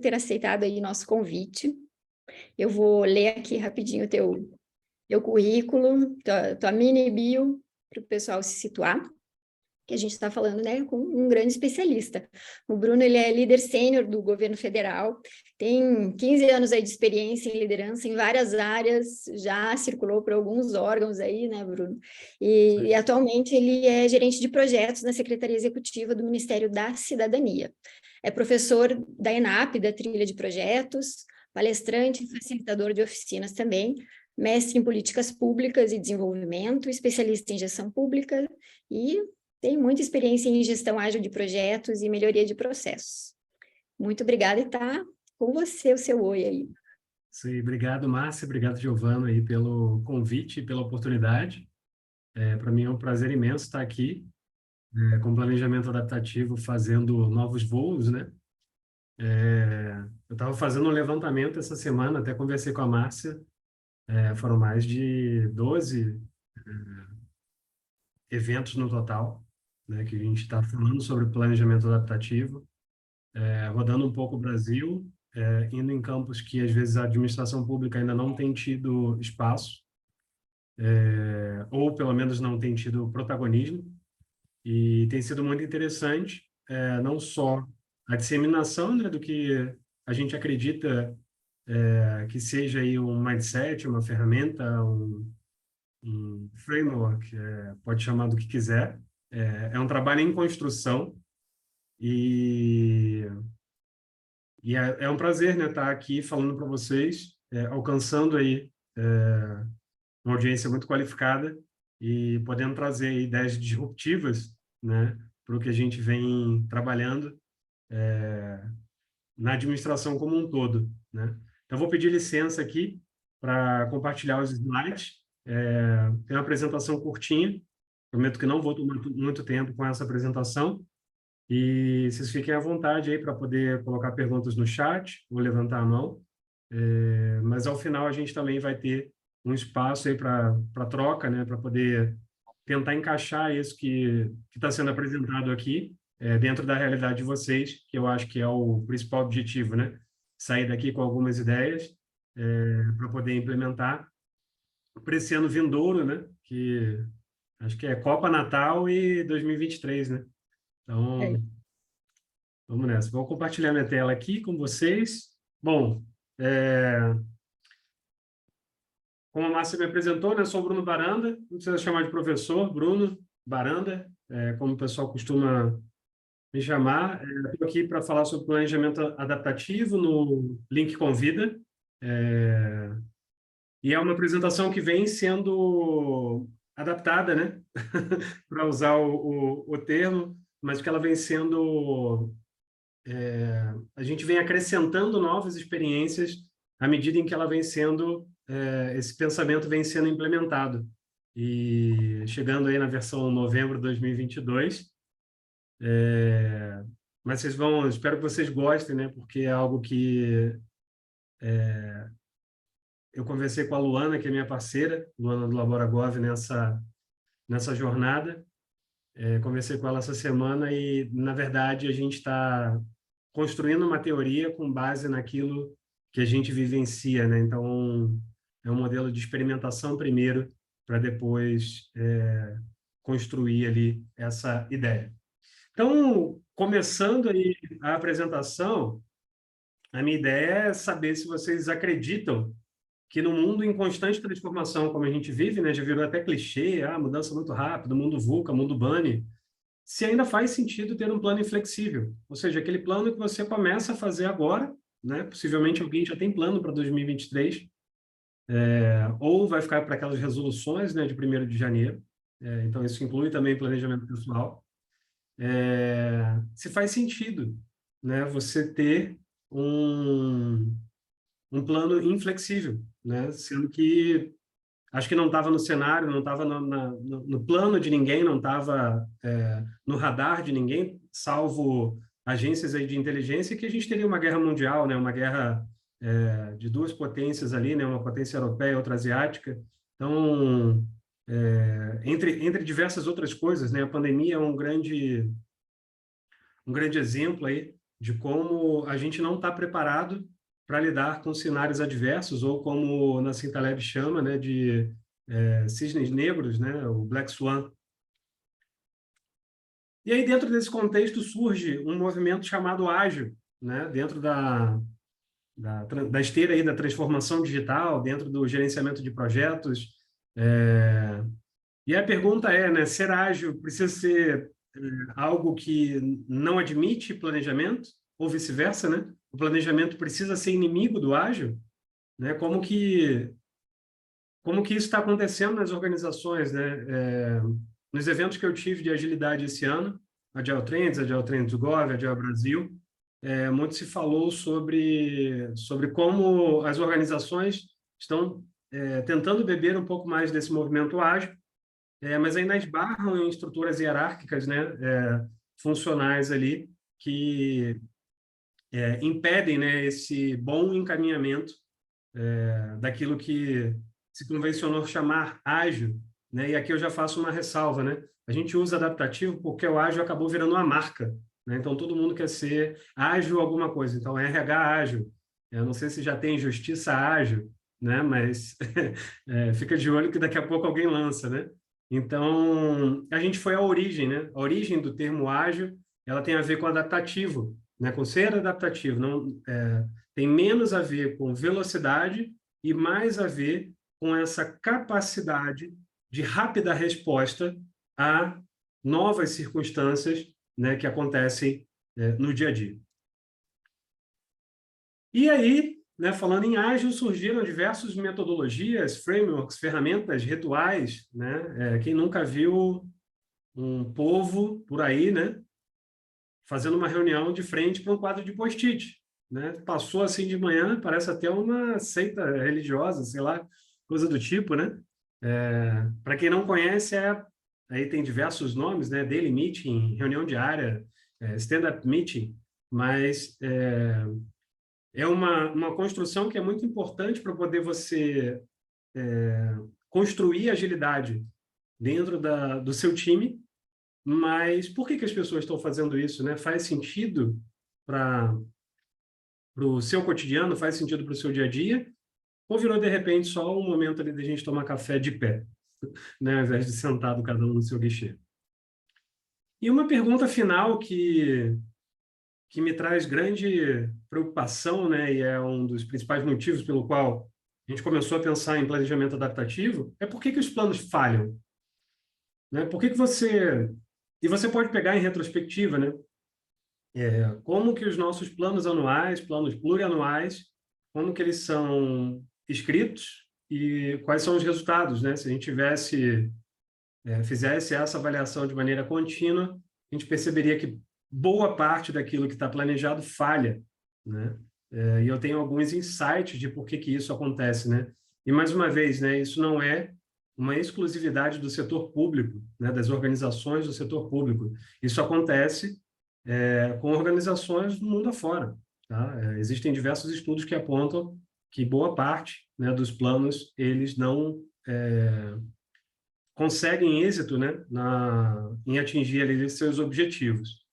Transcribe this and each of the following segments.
ter aceitado aí nosso convite. Eu vou ler aqui rapidinho o teu currículo, tua mini bio, para o pessoal se situar, que a gente está falando, né, com um grande especialista. O Bruno, ele é líder sênior do governo federal, tem 15 anos aí de experiência em liderança em várias áreas, já circulou por alguns órgãos aí, né, Bruno? E atualmente ele é gerente de projetos na Secretaria Executiva do Ministério da Cidadania. É professor da ENAP, da trilha de projetos, palestrante e facilitador de oficinas também, mestre em políticas públicas e desenvolvimento, especialista em gestão pública e tem muita experiência em gestão ágil de projetos e melhoria de processos. Muito obrigada e tá com você o seu oi aí. Sim, obrigado, Márcia, obrigado, Giovana, aí, pelo convite e pela oportunidade. Para mim é um prazer imenso estar aqui, com planejamento adaptativo, fazendo novos voos, né? Eu estava fazendo um levantamento essa semana, até conversei com a Márcia, foram mais de 12 eventos no total, né, que a gente está falando sobre planejamento adaptativo, rodando um pouco o Brasil, indo em campos que às vezes a administração pública ainda não tem tido espaço, ou pelo menos não tem tido protagonismo, e tem sido muito interessante, não só a disseminação, né, do que a gente acredita que seja aí um mindset, uma ferramenta, um framework, pode chamar do que quiser. É um trabalho em construção e, é um prazer, né, estar aqui falando para vocês, alcançando aí uma audiência muito qualificada e podendo trazer ideias disruptivas, né, para o que a gente vem trabalhando na administração como um todo, né? Então, vou pedir licença aqui para compartilhar os slides. Tem uma apresentação curtinha, prometo que não vou tomar muito tempo com essa apresentação, e vocês fiquem à vontade aí para poder colocar perguntas no chat ou levantar a mão, mas ao final a gente também vai ter um espaço aí para troca, né, para poder tentar encaixar isso que está sendo apresentado aqui dentro da realidade de vocês, que eu acho que é o principal objetivo, né? Sair daqui com algumas ideias para poder implementar para esse ano vindouro, né? Que acho que é Copa, Natal e 2023, né? Então, vamos nessa. Vou compartilhar minha tela aqui com vocês. Bom, como a Márcia me apresentou, né? Sou o Bruno Baranda, não precisa chamar de professor, Bruno Baranda, como o pessoal costuma me chamar. Estou aqui para falar sobre planejamento adaptativo no Link Convida. E é uma apresentação que vem sendo adaptada, né? Para usar o termo, mas que ela vem sendo... a gente vem acrescentando novas experiências à medida em que ela vem sendo... esse pensamento vem sendo implementado. E chegando aí na versão novembro de 2022, mas vocês vão, espero que vocês gostem, né? Porque é algo que eu conversei com a Luana, que é minha parceira, Luana do Laboragov, nessa jornada. Conversei com ela essa semana e, na verdade, a gente está construindo uma teoria com base naquilo que a gente vivencia, né? Então, é um modelo de experimentação primeiro, para depois construir ali essa ideia. Então, começando aí a apresentação, a minha ideia é saber se vocês acreditam que no mundo em constante transformação, como a gente vive, né, já virou até clichê, mudança muito rápida, mundo VUCA, mundo BANI, se ainda faz sentido ter um plano inflexível, ou seja, aquele plano que você começa a fazer agora, né, possivelmente alguém já tem plano para 2023, ou vai ficar para aquelas resoluções, né, de 1º de janeiro, então isso inclui também planejamento pessoal, se faz sentido, né, você ter um plano inflexível, né, sendo que acho que não estava no cenário, não estava no plano de ninguém, não estava no radar de ninguém, salvo agências aí de inteligência, que a gente teria uma guerra mundial, né, uma guerra de duas potências ali, né, uma potência europeia e outra asiática. Então, entre diversas outras coisas, né, a pandemia é um grande exemplo aí de como a gente não está preparado para lidar com cenários adversos, ou como Nassim Taleb chama, né, de cisnes negros, né, o Black Swan. E aí, dentro desse contexto, surge um movimento chamado Ágil, né, dentro da esteira aí da transformação digital, dentro do gerenciamento de projetos. E a pergunta é, né, ser ágil precisa ser algo que não admite planejamento, ou vice-versa, né? O planejamento precisa ser inimigo do ágil, né? Como que isso está acontecendo nas organizações, né? Nos eventos que eu tive de agilidade esse ano, Agile Trends Gov, Agile Brasil, muito se falou sobre como as organizações estão tentando beber um pouco mais desse movimento ágil, mas ainda esbarram em estruturas hierárquicas, né, funcionais ali, que impedem, né, esse bom encaminhamento daquilo que se convencionou chamar ágil, né? E aqui eu já faço uma ressalva, né? A gente usa adaptativo porque o ágil acabou virando uma marca, né? Então todo mundo quer ser ágil alguma coisa. Então RH ágil. Eu não sei se já tem justiça ágil, né? Mas fica de olho que daqui a pouco alguém lança, né? Então a gente foi à origem, né? A origem do termo ágil, ela tem a ver com adaptativo, né? Com ser adaptativo, não tem menos a ver com velocidade e mais a ver com essa capacidade de rápida resposta a novas circunstâncias, né, que acontecem no dia a dia. E aí, né, falando em ágil, surgiram diversas metodologias, frameworks, ferramentas, rituais, né? Quem nunca viu um povo por aí, né, fazendo uma reunião de frente para um quadro de post-it, né? Passou assim de manhã, parece até uma seita religiosa, sei lá, coisa do tipo, né? Para quem não conhece, aí tem diversos nomes, né? Daily Meeting, reunião diária, stand-up meeting, mas é uma construção que é muito importante para poder você construir agilidade dentro do seu time. Mas por que as pessoas estão fazendo isso, né? Faz sentido para o seu cotidiano, faz sentido para o seu dia a dia? Ou virou, de repente, só um momento ali de a gente tomar café de pé, né? Ao invés de sentado cada um no seu guichê? E uma pergunta final que me traz grande preocupação, né? E é um dos principais motivos pelo qual a gente começou a pensar em planejamento adaptativo, é por que os planos falham, né? Por que você... E você pode pegar em retrospectiva, né? Como que os nossos planos anuais, planos plurianuais, como que eles são escritos e quais são os resultados, né? Se a gente fizesse essa avaliação de maneira contínua, a gente perceberia que boa parte daquilo que está planejado falha, né? E eu tenho alguns insights de por que isso acontece, né? E mais uma vez, né? Isso não é uma exclusividade do setor público, né? Das organizações do setor público. Isso acontece com organizações do mundo afora, tá? Existem diversos estudos que apontam que boa parte, né, dos planos eles não conseguem êxito, né, em atingir ali seus objetivos.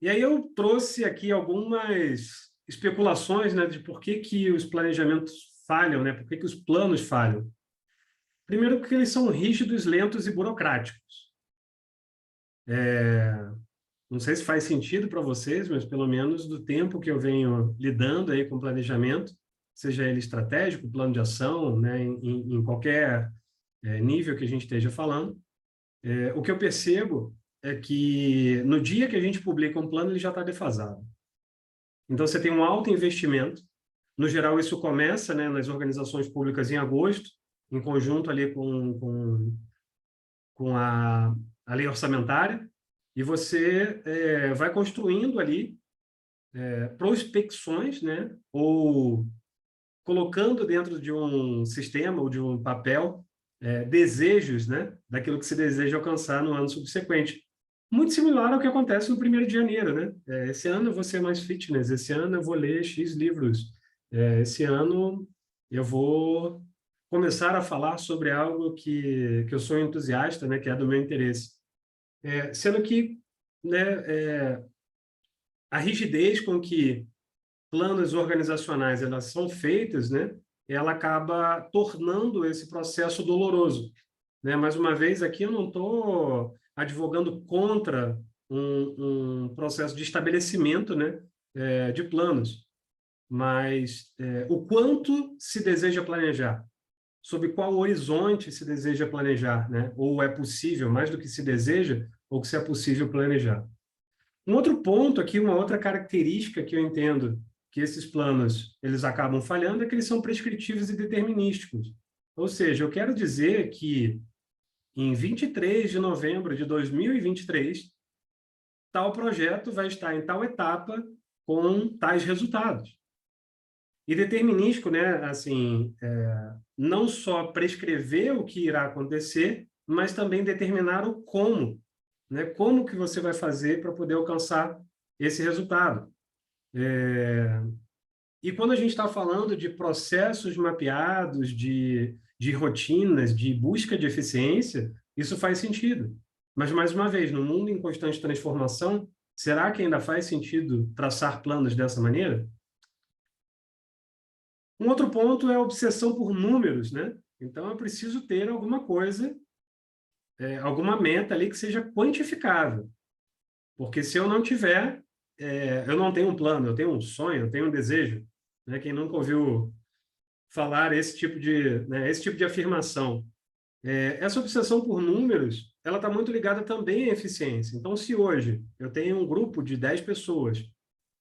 E aí eu trouxe aqui algumas especulações, né, de por que os planejamentos falham, né, por que os planos falham. Primeiro, porque eles são rígidos, lentos e burocráticos. Não sei se faz sentido para vocês, mas pelo menos do tempo que eu venho lidando aí com planejamento, seja ele estratégico, plano de ação, né, em qualquer nível que a gente esteja falando, o que eu percebo é que no dia que a gente publica um plano, ele já está defasado. Então, você tem um alto investimento. No geral, isso começa, né, nas organizações públicas em agosto, em conjunto ali com a lei orçamentária, e você vai construindo ali prospecções, né, ou colocando dentro de um sistema ou de um papel desejos, né, daquilo que se deseja alcançar no ano subsequente. Muito similar ao que acontece no 1º de janeiro, né? Esse ano eu vou ser mais fitness, esse ano eu vou ler X livros, esse ano eu vou começar a falar sobre algo que eu sou entusiasta, né, que é do meu interesse. Sendo que, né, a rigidez com que planos organizacionais elas são feitas, né, ela acaba tornando esse processo doloroso, né? Mais uma vez, aqui eu não estou advogando contra um processo de estabelecimento, né, de planos, mas o quanto se deseja planejar, sob qual horizonte se deseja planejar, né? Ou é possível, mais do que se deseja, ou que se é possível planejar. Um outro ponto aqui, uma outra característica que eu entendo que esses planos eles acabam falhando é que eles são prescritivos e determinísticos. Ou seja, eu quero dizer que em 23 de novembro de 2023, tal projeto vai estar em tal etapa com tais resultados. E determinístico, né, assim, não só prescrever o que irá acontecer, mas também determinar o como, né? Como que você vai fazer para poder alcançar esse resultado. E quando a gente está falando de processos mapeados, de rotinas, de busca de eficiência, isso faz sentido. Mas, mais uma vez, no mundo em constante transformação, será que ainda faz sentido traçar planos dessa maneira? Um outro ponto é a obsessão por números, né? Então, eu preciso ter alguma coisa, alguma meta ali que seja quantificável. Porque se eu não tiver, eu não tenho um plano, eu tenho um sonho, eu tenho um desejo. Né? Quem nunca ouviu falar esse tipo de afirmação? Essa obsessão por números, ela está muito ligada também à eficiência. Então, se hoje eu tenho um grupo de 10 pessoas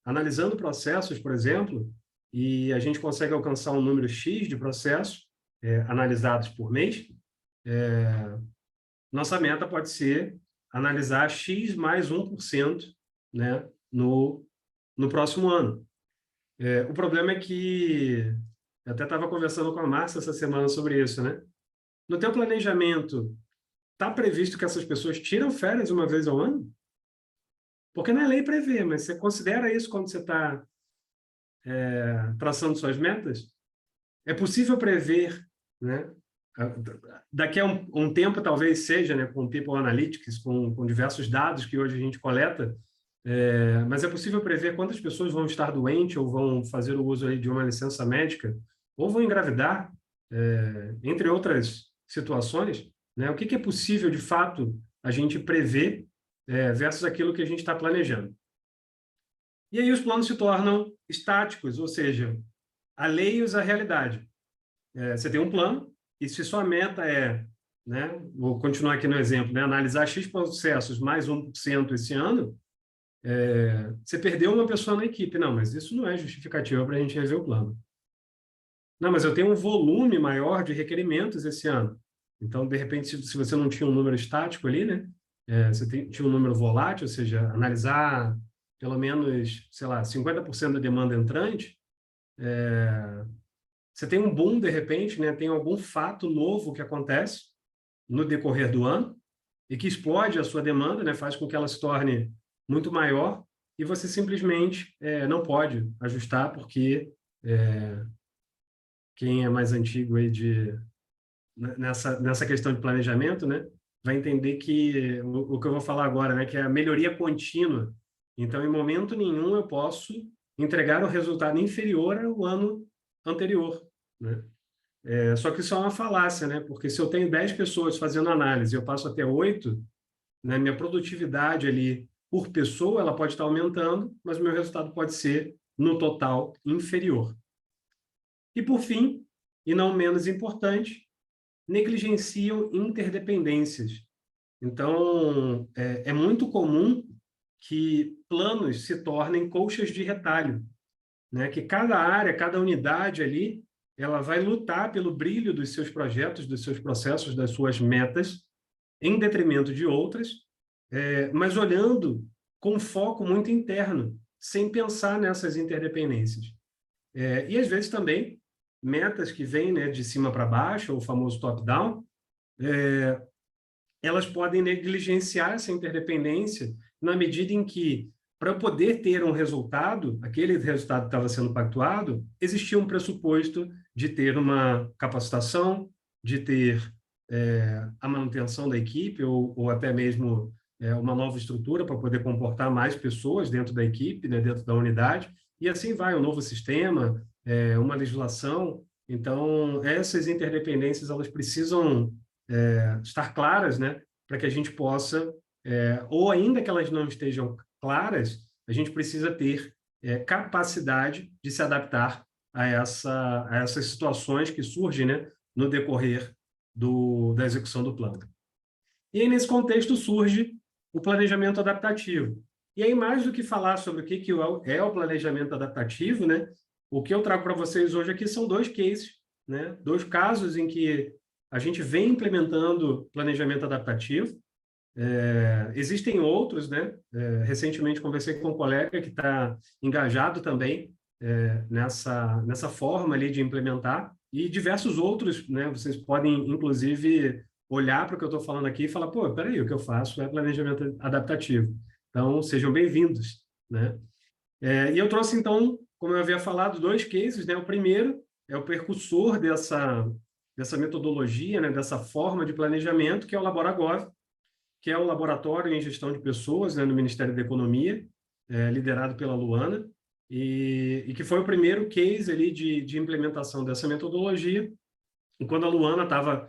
analisando processos, por exemplo, e a gente consegue alcançar um número X de processos analisados por mês, nossa meta pode ser analisar X mais 1%, né, no próximo ano. O problema é que, eu até estava conversando com a Márcia essa semana sobre isso, né? No teu planejamento, está previsto que essas pessoas tiram férias uma vez ao ano? Porque não é lei prevê, mas você considera isso quando você está traçando suas metas? É possível prever, né? Daqui a um tempo, talvez seja, né, com People Analytics, com diversos dados que hoje a gente coleta, mas é possível prever quantas pessoas vão estar doentes ou vão fazer o uso aí de uma licença médica ou vão engravidar, entre outras situações, né? O que é possível, de fato, a gente prever versus aquilo que a gente está planejando. E aí os planos se tornam estáticos, ou seja, alheios à realidade. Você tem um plano, e se sua meta né, vou continuar aqui no exemplo, né, analisar X processos mais 1% esse ano, você perdeu uma pessoa na equipe. Não, mas isso não é justificativa para a gente rever o plano. Não, mas eu tenho um volume maior de requerimentos esse ano. Então, de repente, se você não tinha um número estático ali, né, você tinha um número volátil, ou seja, analisar pelo menos, sei lá, 50% da demanda entrante, você tem um boom, de repente, né, tem algum fato novo que acontece no decorrer do ano e que explode a sua demanda, né, faz com que ela se torne muito maior e você simplesmente não pode ajustar porque quem é mais antigo aí nessa questão de planejamento, né, vai entender que o que eu vou falar agora, né, que é a melhoria contínua. Então, em momento nenhum eu posso entregar um resultado inferior ao ano anterior, né? Só que isso é uma falácia, né? Porque se eu tenho 10 pessoas fazendo análise e eu passo até 8, né, minha produtividade ali por pessoa ela pode estar aumentando, mas o meu resultado pode ser, no total, inferior. E, por fim, e não menos importante, negligenciam interdependências. Então, é muito comum que planos se tornem colchas de retalho, né? Que cada área, cada unidade ali, ela vai lutar pelo brilho dos seus projetos, dos seus processos, das suas metas, em detrimento de outras, mas olhando com foco muito interno, sem pensar nessas interdependências. E, às vezes, também, metas que vêm, né, de cima para baixo, o famoso top-down, elas podem negligenciar essa interdependência na medida em que, para eu poder ter um resultado, aquele resultado que estava sendo pactuado, existia um pressuposto de ter uma capacitação, de ter a manutenção da equipe ou até mesmo uma nova estrutura para poder comportar mais pessoas dentro da equipe, né, dentro da unidade, e assim vai, um novo sistema, uma legislação. Então, essas interdependências, elas precisam estar claras, né, para que a gente possa, ou ainda que elas não estejam claras, a gente precisa ter capacidade de se adaptar a essas situações que surgem, né, no decorrer da execução do plano. E aí, nesse contexto, surge o planejamento adaptativo. E aí, mais do que falar sobre o que é o planejamento adaptativo, né, o que eu trago para vocês hoje aqui são 2 cases, né, 2 casos em que a gente vem implementando planejamento adaptativo. Existem outros, né? Recentemente conversei com um colega que está engajado também nessa forma ali de implementar, e diversos outros, né? Vocês podem, inclusive, olhar para o que eu estou falando aqui e falar, pô, peraí, o que eu faço é planejamento adaptativo. Então, sejam bem-vindos, né? E eu trouxe, então, como eu havia falado, 2 cases, né? O primeiro é o precursor dessa metodologia, né? Dessa forma de planejamento, que é o LaboraGov, que é o Laboratório em Gestão de Pessoas, né, no Ministério da Economia, liderado pela Luana, e que foi o primeiro case ali de implementação dessa metodologia. E quando a Luana estava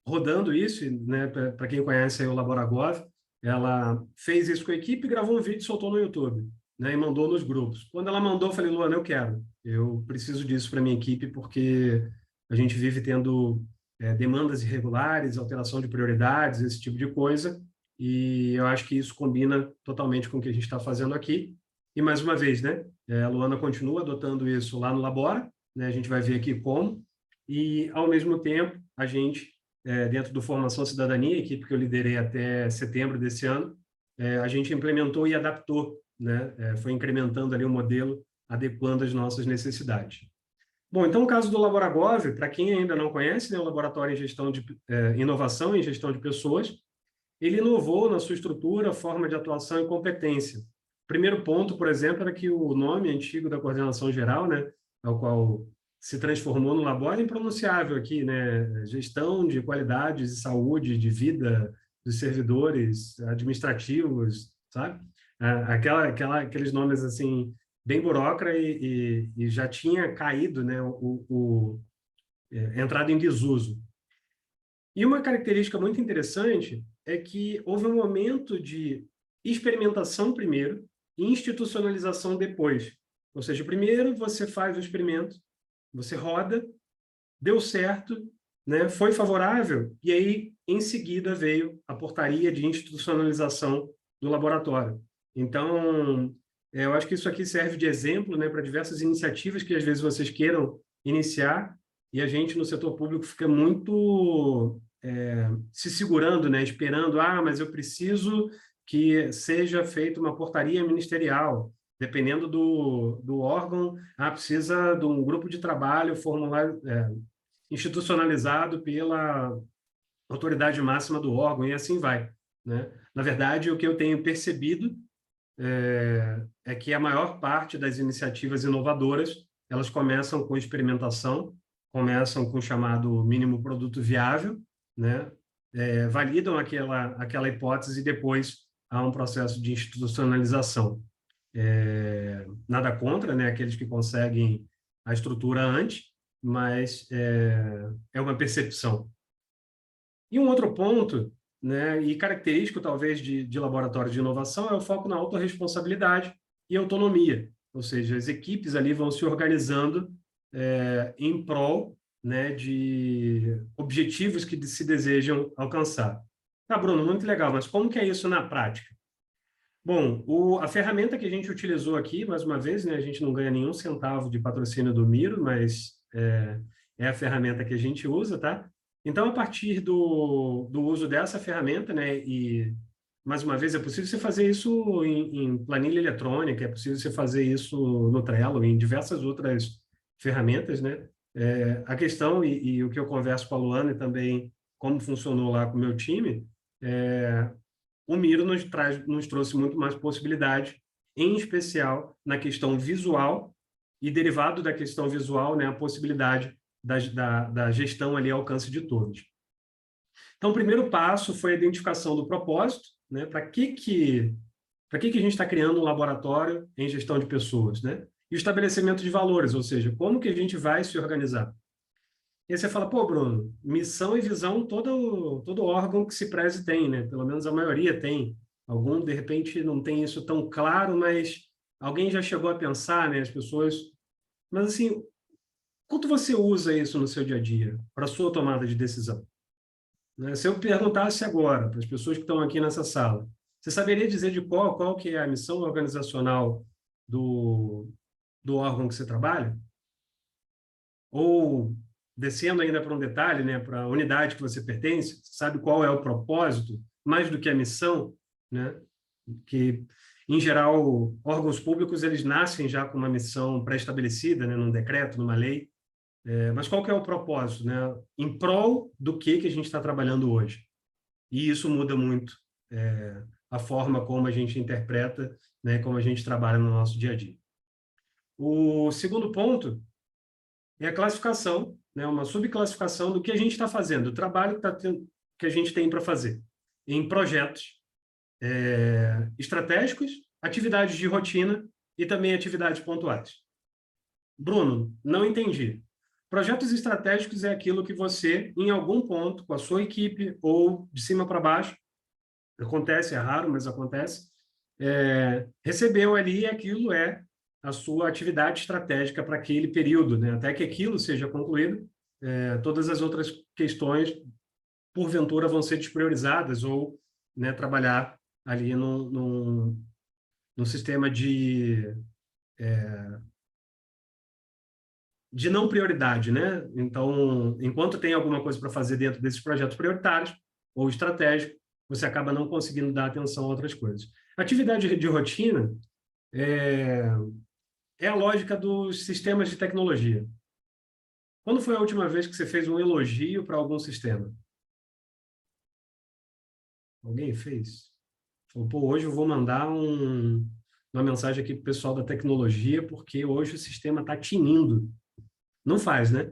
rodando isso, né, para quem conhece aí o LaboraGov, ela fez isso com a equipe, gravou um vídeo e soltou no YouTube, né, e mandou nos grupos. Quando ela mandou, eu falei, Luana, eu preciso disso para minha equipe, porque a gente vive tendo demandas irregulares, alteração de prioridades, esse tipo de coisa, e eu acho que isso combina totalmente com o que a gente está fazendo aqui. E, mais uma vez, né, a Luana continua adotando isso lá no Labora, né, a gente vai ver aqui como, e, ao mesmo tempo, a gente, dentro do Formação Cidadania, equipe que eu liderei até setembro desse ano, a gente implementou e adaptou, né, foi incrementando ali o modelo, adequando às nossas necessidades. Bom, então o caso do LaboraGov, para quem ainda não conhece, né, o Laboratório em Gestão de Inovação em Gestão de Pessoas, ele inovou na sua estrutura, forma de atuação e competência. O primeiro ponto, por exemplo, era que o nome antigo da coordenação geral, né, ao qual se transformou no Labora, é impronunciável aqui, né? Gestão de qualidades e saúde de vida dos servidores administrativos, sabe? Aqueles nomes assim bem burocrata e já tinha caído, né, entrado em desuso. E uma característica muito interessante é que houve um momento de experimentação primeiro e institucionalização depois. Ou seja, primeiro você faz o experimento, você roda, deu certo, né, foi favorável, e aí, em seguida, veio a portaria de institucionalização do laboratório. Então, eu acho que isso aqui serve de exemplo, né, para diversas iniciativas que, às vezes, vocês queiram iniciar, e a gente, no setor público, fica muito se segurando, né, esperando, mas eu preciso que seja feita uma portaria ministerial, dependendo do órgão, precisa de um grupo de trabalho formulário, institucionalizado pela autoridade máxima do órgão, e assim vai, né? Na verdade, o que eu tenho percebido é que a maior parte das iniciativas inovadoras, elas começam com experimentação, começam com o chamado mínimo produto viável, né? Validam aquela hipótese e depois há um processo de institucionalização. Nada contra, né, aqueles que conseguem a estrutura antes, mas é uma percepção. E um outro ponto, né, e característico talvez de laboratório de inovação, é o foco na autorresponsabilidade e autonomia, ou seja, as equipes ali vão se organizando em prol, né, de objetivos que se desejam alcançar. Tá, Bruno, muito legal, mas como que é isso na prática? Bom, a ferramenta que a gente utilizou aqui, mais uma vez, né, a gente não ganha nenhum centavo de patrocínio do Miro, mas é a ferramenta que a gente usa, tá? Então, a partir do uso dessa ferramenta, né, e, mais uma vez, é possível você fazer isso em planilha eletrônica, é possível você fazer isso no Trello, em diversas outras ferramentas, né? A questão, e o que eu converso com a Luana e também como funcionou lá com o meu time, o Miro nos trouxe muito mais possibilidade, em especial na questão visual, e derivado da questão visual, né, a possibilidade da gestão ali ao alcance de todos. Então, o primeiro passo foi a identificação do propósito, né? Para que a gente está criando um laboratório em gestão de pessoas, né? E o estabelecimento de valores, ou seja, como que a gente vai se organizar. E aí você fala, pô, Bruno, missão e visão todo órgão que se preze tem, né? Pelo menos a maioria tem. Algum, de repente, não tem isso tão claro, mas alguém já chegou a pensar, né? As pessoas... Mas, assim, quanto você usa isso no seu dia a dia, para a sua tomada de decisão? Né? Se eu perguntasse agora para as pessoas que estão aqui nessa sala, você saberia dizer de qual que é a missão organizacional do órgão que você trabalha? Ou, descendo ainda para um detalhe, né, para a unidade que você pertence, sabe qual é o propósito, mais do que a missão, né? Que, em geral, órgãos públicos eles nascem já com uma missão pré-estabelecida, né, num decreto, numa lei. Mas qual que é o propósito, né? Em prol do que a gente está trabalhando hoje? E isso muda muito a forma como a gente interpreta, né, como a gente trabalha no nosso dia a dia. O segundo ponto é a classificação, né, uma subclassificação do que a gente está fazendo, do trabalho que a gente tem para fazer, em projetos estratégicos, atividades de rotina e também atividades pontuais. Bruno, não entendi. Projetos estratégicos é aquilo que você, em algum ponto, com a sua equipe ou de cima para baixo, acontece, é raro, mas acontece, recebeu ali e aquilo é a sua atividade estratégica para aquele período, né? Até que aquilo seja concluído, todas as outras questões, porventura, vão ser despriorizadas ou, né, trabalhar ali no sistema de não prioridade, né? Então, enquanto tem alguma coisa para fazer dentro desses projetos prioritários ou estratégicos, você acaba não conseguindo dar atenção a outras coisas. Atividade de rotina é a lógica dos sistemas de tecnologia. Quando foi a última vez que você fez um elogio para algum sistema? Alguém fez? Falou, pô, hoje eu vou mandar uma mensagem aqui para o pessoal da tecnologia, porque hoje o sistema está tinindo. Não faz, né?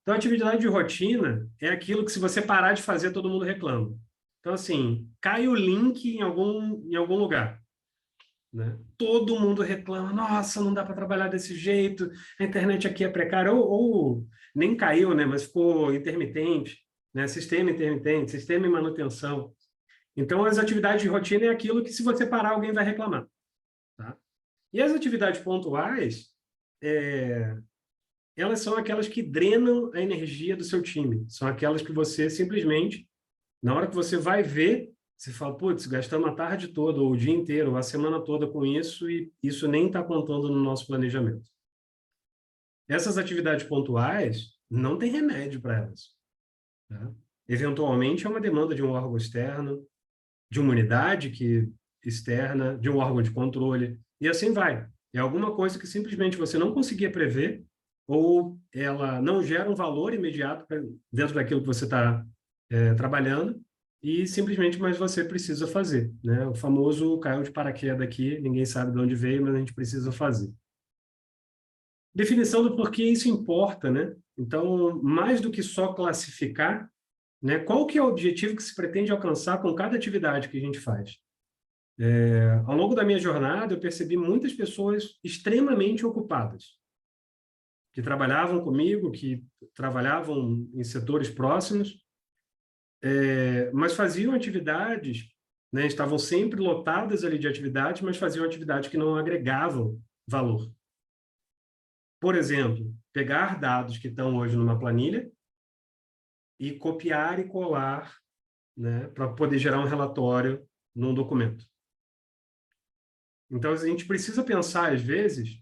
Então, a atividade de rotina é aquilo que, se você parar de fazer, todo mundo reclama. Então, assim, cai o link em algum lugar, né? Todo mundo reclama, nossa, não dá para trabalhar desse jeito, a internet aqui é precária, ou nem caiu, né? Mas ficou intermitente, né? Sistema intermitente, sistema em manutenção. Então, as atividades de rotina é aquilo que, se você parar, alguém vai reclamar. Tá? E as atividades pontuais, elas são aquelas que drenam a energia do seu time. São aquelas que você simplesmente, na hora que você vai ver, você fala, putz, gastamos a tarde toda, ou o dia inteiro, ou a semana toda com isso, e isso nem está contando no nosso planejamento. Essas atividades pontuais, não tem remédio para elas. Tá? Eventualmente, é uma demanda de um órgão externo, de uma unidade externa, de um órgão de controle, e assim vai. É alguma coisa que simplesmente você não conseguia prever, ou ela não gera um valor imediato dentro daquilo que você está trabalhando, e simplesmente mais você precisa fazer, né? O famoso caiu de paraquedas aqui, ninguém sabe de onde veio, mas a gente precisa fazer. Definição do porquê isso importa, né? Então, mais do que só classificar, né? Qual que é o objetivo que se pretende alcançar com cada atividade que a gente faz? Ao longo da minha jornada, eu percebi muitas pessoas extremamente ocupadas, que trabalhavam comigo, que trabalhavam em setores próximos, mas faziam atividades, né? Estavam sempre lotadas ali de atividades, mas faziam atividades que não agregavam valor. Por exemplo, pegar dados que estão hoje numa planilha e copiar e colar, né, para poder gerar um relatório num documento. Então, a gente precisa pensar, às vezes,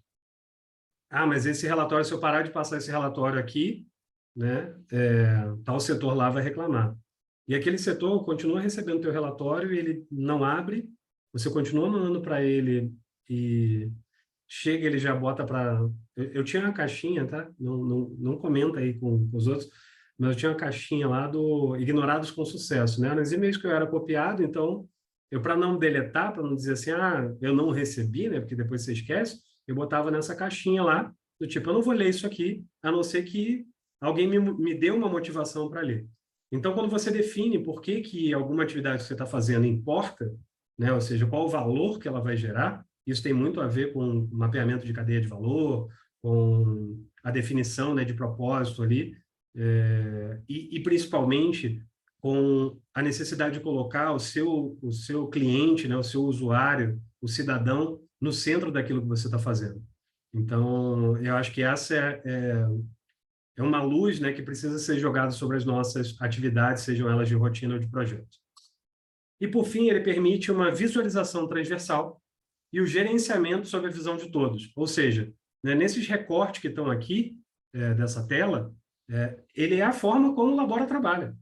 mas esse relatório, se eu parar de passar esse relatório aqui, né, tal setor lá vai reclamar. E aquele setor continua recebendo o teu relatório e ele não abre, você continua mandando para ele e chega, ele já bota para... Eu tinha uma caixinha, tá? Não comenta aí com os outros, mas eu tinha uma caixinha lá do Ignorados com Sucesso, né? Nos e-mails que eu era copiado, então, para não deletar, para não dizer assim, eu não recebi, né? Porque depois você esquece, eu botava nessa caixinha lá, do tipo, eu não vou ler isso aqui, a não ser que alguém me dê uma motivação para ler. Então, quando você define por que alguma atividade que você está fazendo importa, né? Ou seja, qual o valor que ela vai gerar. Isso tem muito a ver com o mapeamento de cadeia de valor, com a definição, né, de propósito ali, e principalmente com a necessidade de colocar o seu cliente, né, o seu usuário, o cidadão, no centro daquilo que você está fazendo. Então, eu acho que essa é uma luz, né, que precisa ser jogada sobre as nossas atividades, sejam elas de rotina ou de projeto. E, por fim, ele permite uma visualização transversal e o gerenciamento sob a visão de todos. Ou seja, né, nesses recortes que estão aqui, dessa tela, ele é a forma como o Labora trabalha.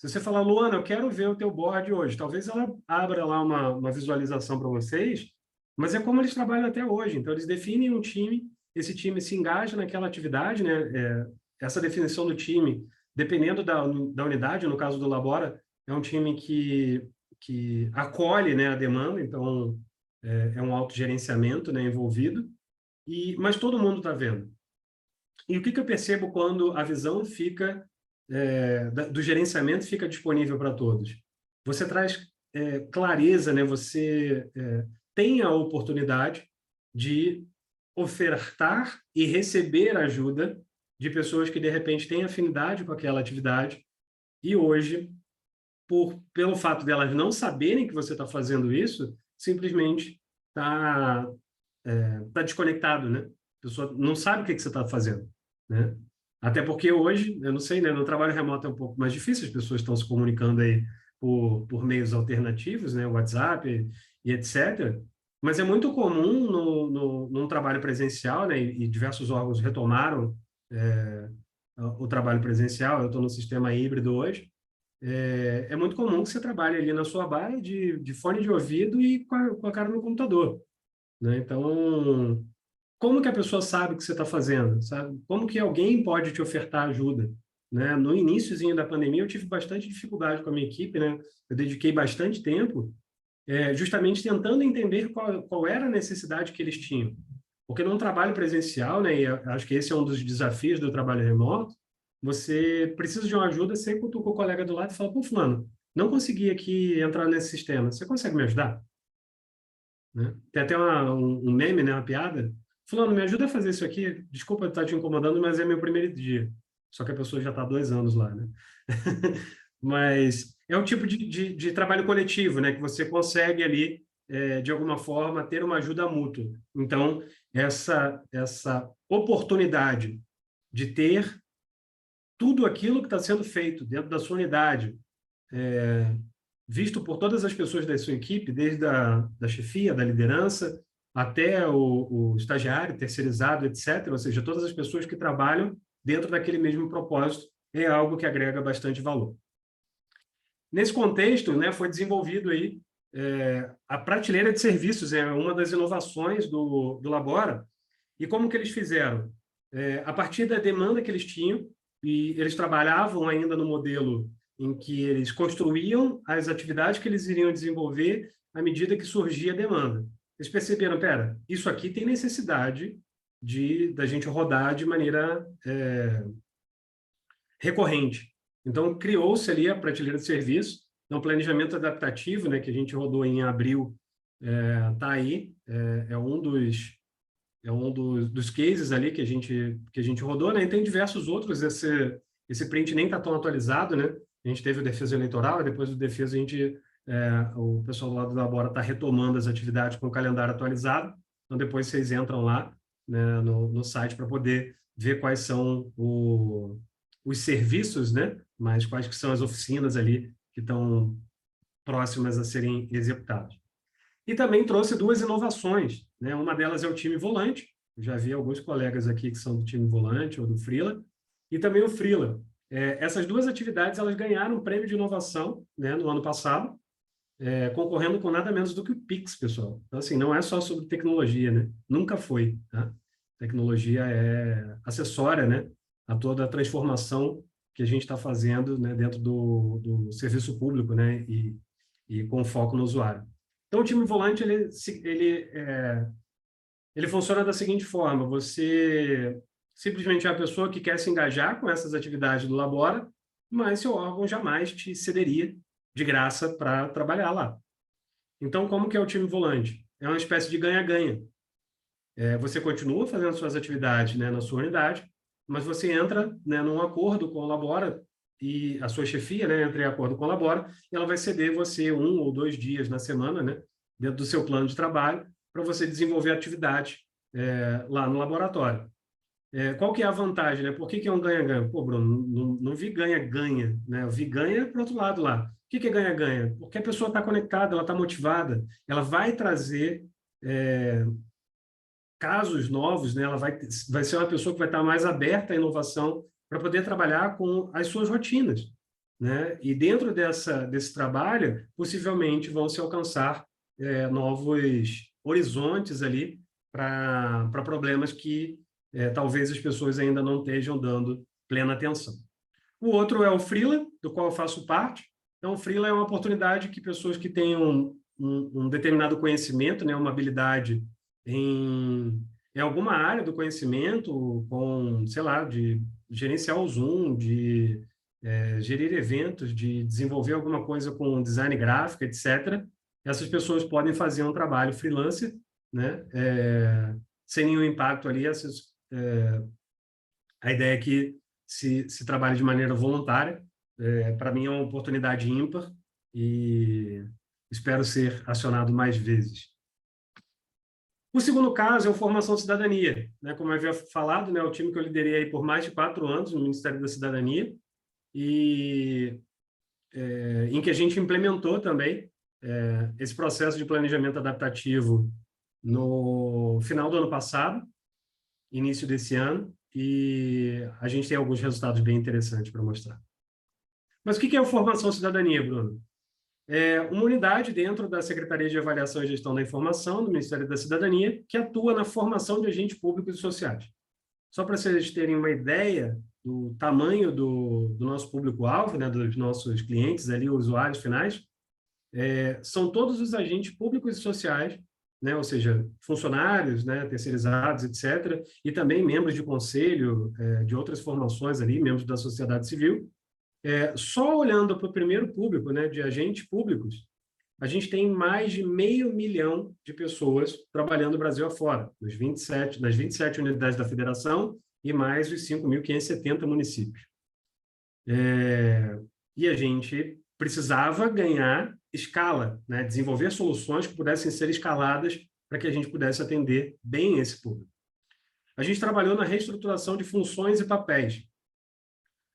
Se você falar, Luana, eu quero ver o teu board hoje, talvez ela abra lá uma visualização para vocês, mas é como eles trabalham até hoje. Então, eles definem um time, esse time se engaja naquela atividade, né? Essa definição do time, dependendo da unidade, no caso do Labora, é um time que acolhe, né, a demanda, então é um autogerenciamento, né, envolvido, mas todo mundo está vendo. E o que eu percebo quando a visão fica do gerenciamento fica disponível para todos? Você traz clareza, né? Você tem a oportunidade de ofertar e receber ajuda de pessoas que, de repente, têm afinidade com aquela atividade e hoje, pelo fato de elas não saberem que você está fazendo isso, simplesmente está desconectado, né? A pessoa não sabe o que você está fazendo, né? Até porque hoje, eu não sei, né? No trabalho remoto é um pouco mais difícil, as pessoas estão se comunicando aí por meios alternativos, né? WhatsApp e etc. Mas é muito comum num trabalho presencial, né? E diversos órgãos retomaram o trabalho presencial. Eu estou no sistema híbrido hoje. É muito comum que você trabalhe ali na sua baia de fone de ouvido e com a cara no computador, né? Então, como que a pessoa sabe o que você está fazendo, sabe? Como que alguém pode te ofertar ajuda, né? No iniciozinho da pandemia, eu tive bastante dificuldade com a minha equipe, né? Eu dediquei bastante tempo justamente tentando entender qual era a necessidade que eles tinham. Porque num trabalho presencial, né, e acho que esse é um dos desafios do trabalho remoto, você precisa de uma ajuda, você cutuca o colega do lado e fala, pô, fulano, não consegui aqui entrar nesse sistema, você consegue me ajudar? Né? Tem até um meme, né, uma piada. Fulano, me ajuda a fazer isso aqui. Desculpa estar te incomodando, mas é meu primeiro dia. Só que a pessoa já está há 2 anos lá, né? Mas é um tipo de trabalho coletivo, né? Que você consegue ali, de alguma forma, ter uma ajuda mútua. Então, essa oportunidade de ter tudo aquilo que está sendo feito dentro da sua unidade, visto por todas as pessoas da sua equipe, desde da chefia, da liderança, até o estagiário, terceirizado, etc. Ou seja, todas as pessoas que trabalham dentro daquele mesmo propósito, é algo que agrega bastante valor. Nesse contexto, né, foi desenvolvido aí a prateleira de serviços, é uma das inovações do Labora. E como que eles fizeram? A partir da demanda que eles tinham, e eles trabalhavam ainda no modelo em que eles construíam as atividades que eles iriam desenvolver à medida que surgia a demanda. Eles perceberam, pera, isso aqui tem necessidade da gente rodar de maneira recorrente. Então, criou-se ali a prateleira de serviço, um planejamento adaptativo, né, que a gente rodou em abril, está aí, é um dos cases ali que a gente rodou, né? E tem diversos outros, esse print nem está tão atualizado, né? A gente teve o defesa eleitoral, e depois do defesa o pessoal do lado da Labora está retomando as atividades com o calendário atualizado, então depois vocês entram lá, né, no site para poder ver quais são os serviços, né? Mas quais que são as oficinas ali que estão próximas a serem executadas. E também trouxe 2 inovações, né? Uma delas é o time volante, eu já vi alguns colegas aqui que são do time volante ou do Freela, e também o Freela. Essas 2 atividades elas ganharam um prêmio de inovação, né, no ano passado, concorrendo com nada menos do que o Pix, pessoal. Então, assim, não é só sobre tecnologia, né? Nunca foi, tá? Tecnologia é acessória, né, a toda a transformação que a gente está fazendo, né, dentro do serviço público, né, e com foco no usuário. Então, o time volante, ele funciona da seguinte forma, você simplesmente é a pessoa que quer se engajar com essas atividades do Labora, mas seu órgão jamais te cederia de graça para trabalhar lá. Então, como que é o time volante? É uma espécie de ganha-ganha. Você continua fazendo suas atividades, né, na sua unidade, mas você entra, né, num acordo com a Labora e a sua chefia, né, entra em acordo com a Labora e ela vai ceder você 1 ou 2 dias na semana, né, dentro do seu plano de trabalho, para você desenvolver atividade lá no laboratório. Qual que é a vantagem, né? Por que é um ganha-ganha? Pô, Bruno, não vi ganha-ganha, né? Eu vi ganha para o outro lado lá. O que é ganha-ganha? Porque a pessoa está conectada, ela está motivada, ela vai trazer casos novos, né? Ela vai ser uma pessoa que vai estar mais aberta à inovação para poder trabalhar com as suas rotinas, né? E dentro desse trabalho, possivelmente vão se alcançar novos horizontes ali para problemas que talvez as pessoas ainda não estejam dando plena atenção. O outro é o freela, do qual eu faço parte. Então, o freela é uma oportunidade que pessoas que tenham um determinado conhecimento, né, uma habilidade em alguma área do conhecimento, com, sei lá, de gerenciar o Zoom, de gerir eventos, de desenvolver alguma coisa com design gráfico, etc. Essas pessoas podem fazer um trabalho freelancer, né, sem nenhum impacto ali. A ideia é que se trabalhe de maneira voluntária. Para mim é uma oportunidade ímpar e espero ser acionado mais vezes. O segundo caso é o Formação Cidadania, né? Como eu havia falado, né, o time que eu liderei aí por mais de 4 anos no Ministério da Cidadania e em que a gente implementou também esse processo de planejamento adaptativo no final do ano passado, início desse ano, e a gente tem alguns resultados bem interessantes para mostrar. Mas o que é o Formação Cidadania, Bruno? É uma unidade dentro da Secretaria de Avaliação e Gestão da Informação, do Ministério da Cidadania, que atua na formação de agentes públicos e sociais. Só para vocês terem uma ideia do tamanho do nosso público-alvo, né, dos nossos clientes, ali, usuários finais, são todos os agentes públicos e sociais, né, ou seja, funcionários, né, terceirizados, etc., e também membros de conselho, de outras formações ali, membros da sociedade civil. Só olhando para o primeiro público, né, de agentes públicos, a gente tem mais de 500 mil de pessoas trabalhando no Brasil afora, nas 27 unidades da federação e mais os 5.570 municípios. E a gente precisava ganhar escala, né, desenvolver soluções que pudessem ser escaladas para que a gente pudesse atender bem esse público. A gente trabalhou na reestruturação de funções e papéis.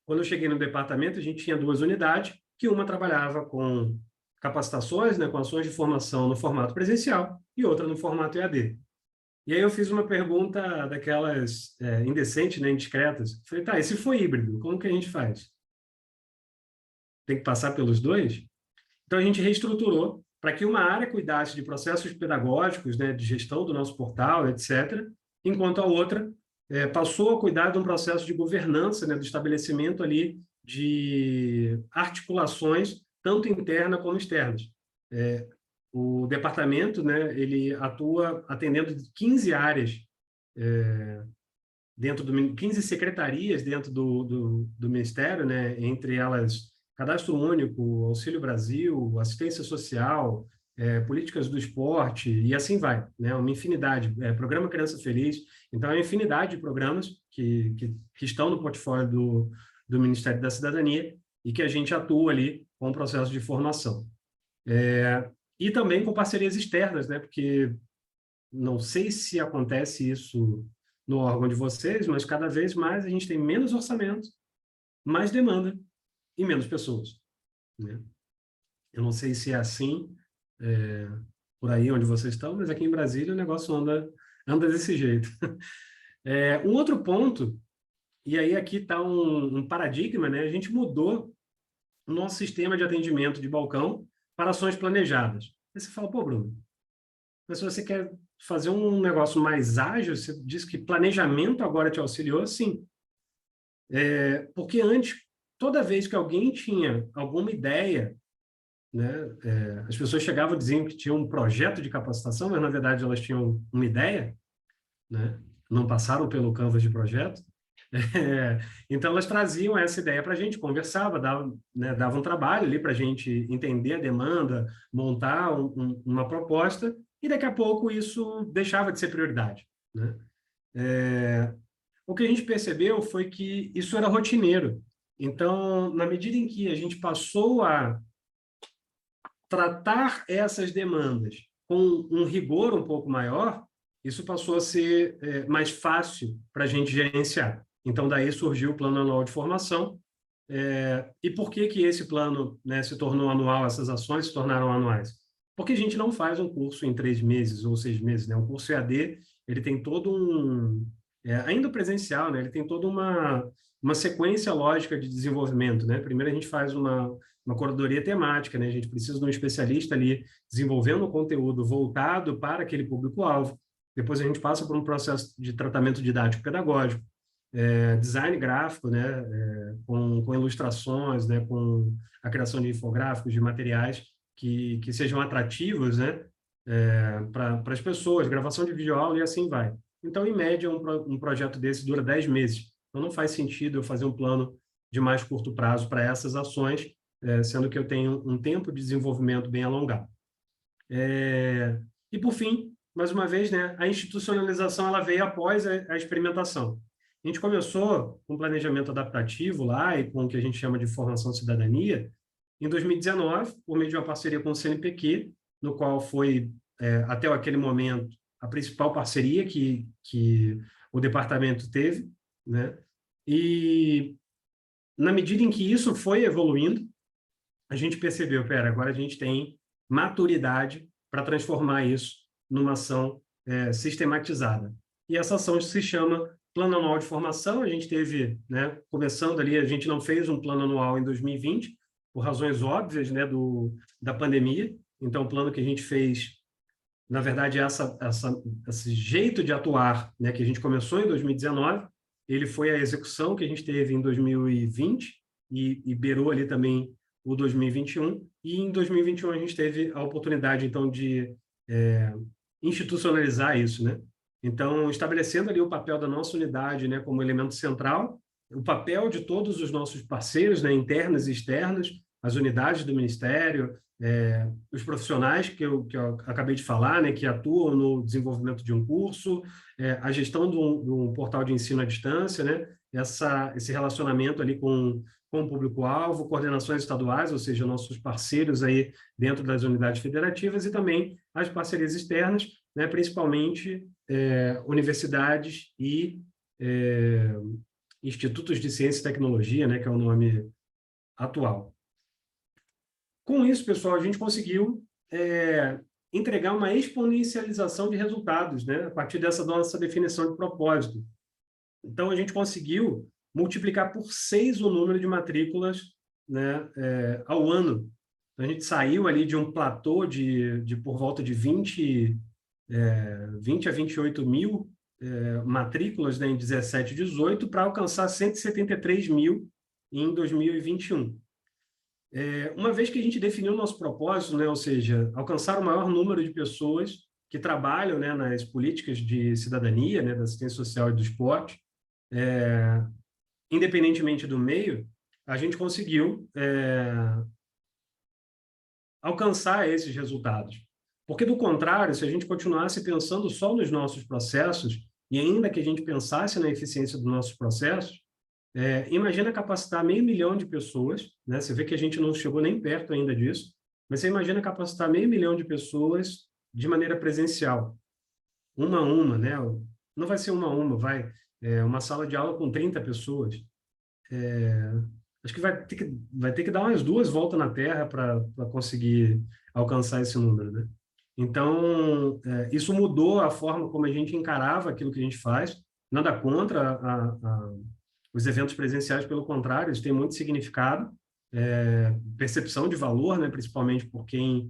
Quando eu cheguei no departamento, a gente tinha 2 unidades, que uma trabalhava com capacitações, né, com ações de formação no formato presencial, e outra no formato EAD. E aí eu fiz uma pergunta daquelas indecentes, né, indiscretas. Falei, tá, e se for híbrido, como que a gente faz? Tem que passar pelos dois? Então, a gente reestruturou para que uma área cuidasse de processos pedagógicos, né, de gestão do nosso portal, etc., enquanto a outra passou a cuidar de um processo de governança, né, do estabelecimento ali de articulações, tanto internas como externas. O departamento, né, ele atua atendendo 15 áreas, 15 secretarias dentro do Ministério, né, entre elas Cadastro Único, Auxílio Brasil, Assistência Social, políticas do esporte, e assim vai, né? Uma infinidade. Programa Criança Feliz. Então, é uma infinidade de programas que estão no portfólio do Ministério da Cidadania e que a gente atua ali com o processo de formação. E também com parcerias externas, né? Porque não sei se acontece isso no órgão de vocês, mas cada vez mais a gente tem menos orçamento, mais demanda e menos pessoas, né? Eu não sei se é assim por aí onde vocês estão, mas aqui em Brasília o negócio anda desse jeito. Um outro ponto, e aí aqui está um paradigma, né? A gente mudou o nosso sistema de atendimento de balcão para ações planejadas. Aí você fala, pô, Bruno, mas se você quer fazer um negócio mais ágil, você diz que planejamento agora te auxiliou? Sim. Porque antes, toda vez que alguém tinha alguma ideia, né, as pessoas chegavam e diziam que tinham um projeto de capacitação, mas na verdade elas tinham uma ideia, né, não passaram pelo canvas de projeto, Então, elas traziam essa ideia para a gente, conversava, dava um trabalho ali para a gente entender a demanda, montar uma proposta, e daqui a pouco isso deixava de ser prioridade, né? O que a gente percebeu foi que isso era rotineiro. Então, na medida em que a gente passou a tratar essas demandas com um rigor um pouco maior, isso passou a ser mais fácil para a gente gerenciar. Então, daí surgiu o Plano Anual de Formação. E por que que esse plano, né, se tornou anual, essas ações se tornaram anuais? Porque a gente não faz um curso em 3 meses ou 6 meses, né? Um curso EAD, ele tem todo ainda presencial, né? Ele tem toda uma sequência lógica de desenvolvimento, né? Primeiro a gente faz uma curadoria temática, né? A gente precisa de um especialista ali desenvolvendo um conteúdo voltado para aquele público-alvo. Depois a gente passa por um processo de tratamento didático-pedagógico, design gráfico, né? Com ilustrações, né? Com a criação de infográficos, de materiais que sejam atrativos, né? Para as pessoas, gravação de videoaula e assim vai. Então, em média, um projeto desse dura 10 meses. Então, não faz sentido eu fazer um plano de mais curto prazo para essas ações, sendo que eu tenho um tempo de desenvolvimento bem alongado. E, por fim, mais uma vez, né, a institucionalização ela veio após a experimentação. A gente começou com planejamento adaptativo lá e com o que a gente chama de formação cidadania em 2019, por meio de uma parceria com o CNPq, no qual foi, até aquele momento, a principal parceria que o departamento teve, né? E, na medida em que isso foi evoluindo, a gente percebeu, agora a gente tem maturidade para transformar isso numa ação sistematizada. E essa ação se chama Plano Anual de Formação. A gente teve, né, começando ali, a gente não fez um plano anual em 2020, por razões óbvias, né, da pandemia. Então, o plano que a gente fez, na verdade, esse jeito de atuar, né, que a gente começou em 2019, ele foi a execução que a gente teve em 2020 e beirou ali também o 2021. E em 2021 a gente teve a oportunidade, então, de institucionalizar isso, né? Então, estabelecendo ali o papel da nossa unidade, né, como elemento central, o papel de todos os nossos parceiros, né, internos e externos, as unidades do Ministério, os profissionais que eu acabei de falar, né, que atuam no desenvolvimento de um curso, a gestão de um portal de ensino à distância, né, esse relacionamento ali com o público-alvo, coordenações estaduais, ou seja, nossos parceiros aí dentro das unidades federativas, e também as parcerias externas, né, principalmente universidades e institutos de ciência e tecnologia, né, que é o nome atual. Com isso, pessoal, a gente conseguiu entregar uma exponencialização de resultados, né, a partir dessa nossa definição de propósito. Então, a gente conseguiu multiplicar por 6 o número de matrículas, né, ao ano. Então, a gente saiu ali de um platô de por volta de 20 a 28 mil matrículas, né, em 17 e 18, para alcançar 173 mil em 2021. Uma vez que a gente definiu o nosso propósito, né, ou seja, alcançar o maior número de pessoas que trabalham, né, nas políticas de cidadania, né, da assistência social e do esporte, independentemente do meio, a gente conseguiu alcançar esses resultados. Porque, do contrário, se a gente continuasse pensando só nos nossos processos, e ainda que a gente pensasse na eficiência dos nossos processos, imagina capacitar 500 mil de pessoas, né? Você vê que a gente não chegou nem perto ainda disso, mas você imagina capacitar 500 mil de pessoas de maneira presencial, uma a uma, né? Não vai ser uma a uma, uma sala de aula com 30 pessoas. Acho que vai ter que dar umas 2 voltas na Terra para conseguir alcançar esse número, né? Então, isso mudou a forma como a gente encarava aquilo que a gente faz. Nada contra os eventos presenciais, pelo contrário, eles têm muito significado, percepção de valor, né, principalmente por quem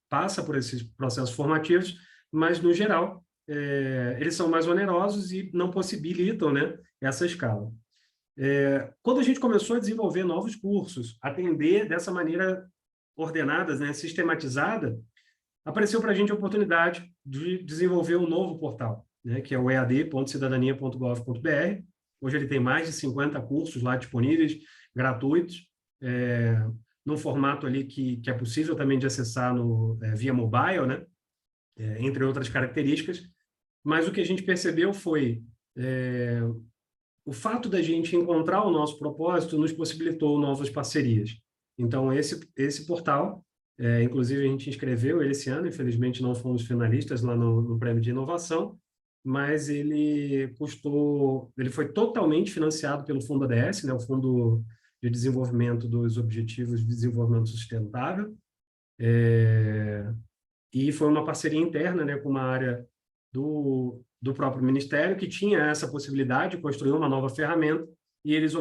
passa por esses processos formativos, mas, no geral, eles são mais onerosos e não possibilitam, né, essa escala. Quando a gente começou a desenvolver novos cursos, atender dessa maneira ordenada, né, sistematizada, apareceu para a gente a oportunidade de desenvolver um novo portal. né, que é o ead.cidadania.gov.br. Hoje ele tem mais de 50 cursos lá disponíveis, gratuitos, num formato ali que é possível também de acessar via mobile, né, entre outras características. Mas o que a gente percebeu foi o fato da gente encontrar o nosso propósito nos possibilitou novas parcerias. Então, esse portal, inclusive a gente inscreveu ele esse ano, infelizmente não fomos finalistas lá no Prêmio de Inovação, mas ele foi totalmente financiado pelo Fundo ADS, né, o Fundo de Desenvolvimento dos Objetivos de Desenvolvimento Sustentável, e foi uma parceria interna, né, com uma área do próprio Ministério, que tinha essa possibilidade de construir uma nova ferramenta, e eles,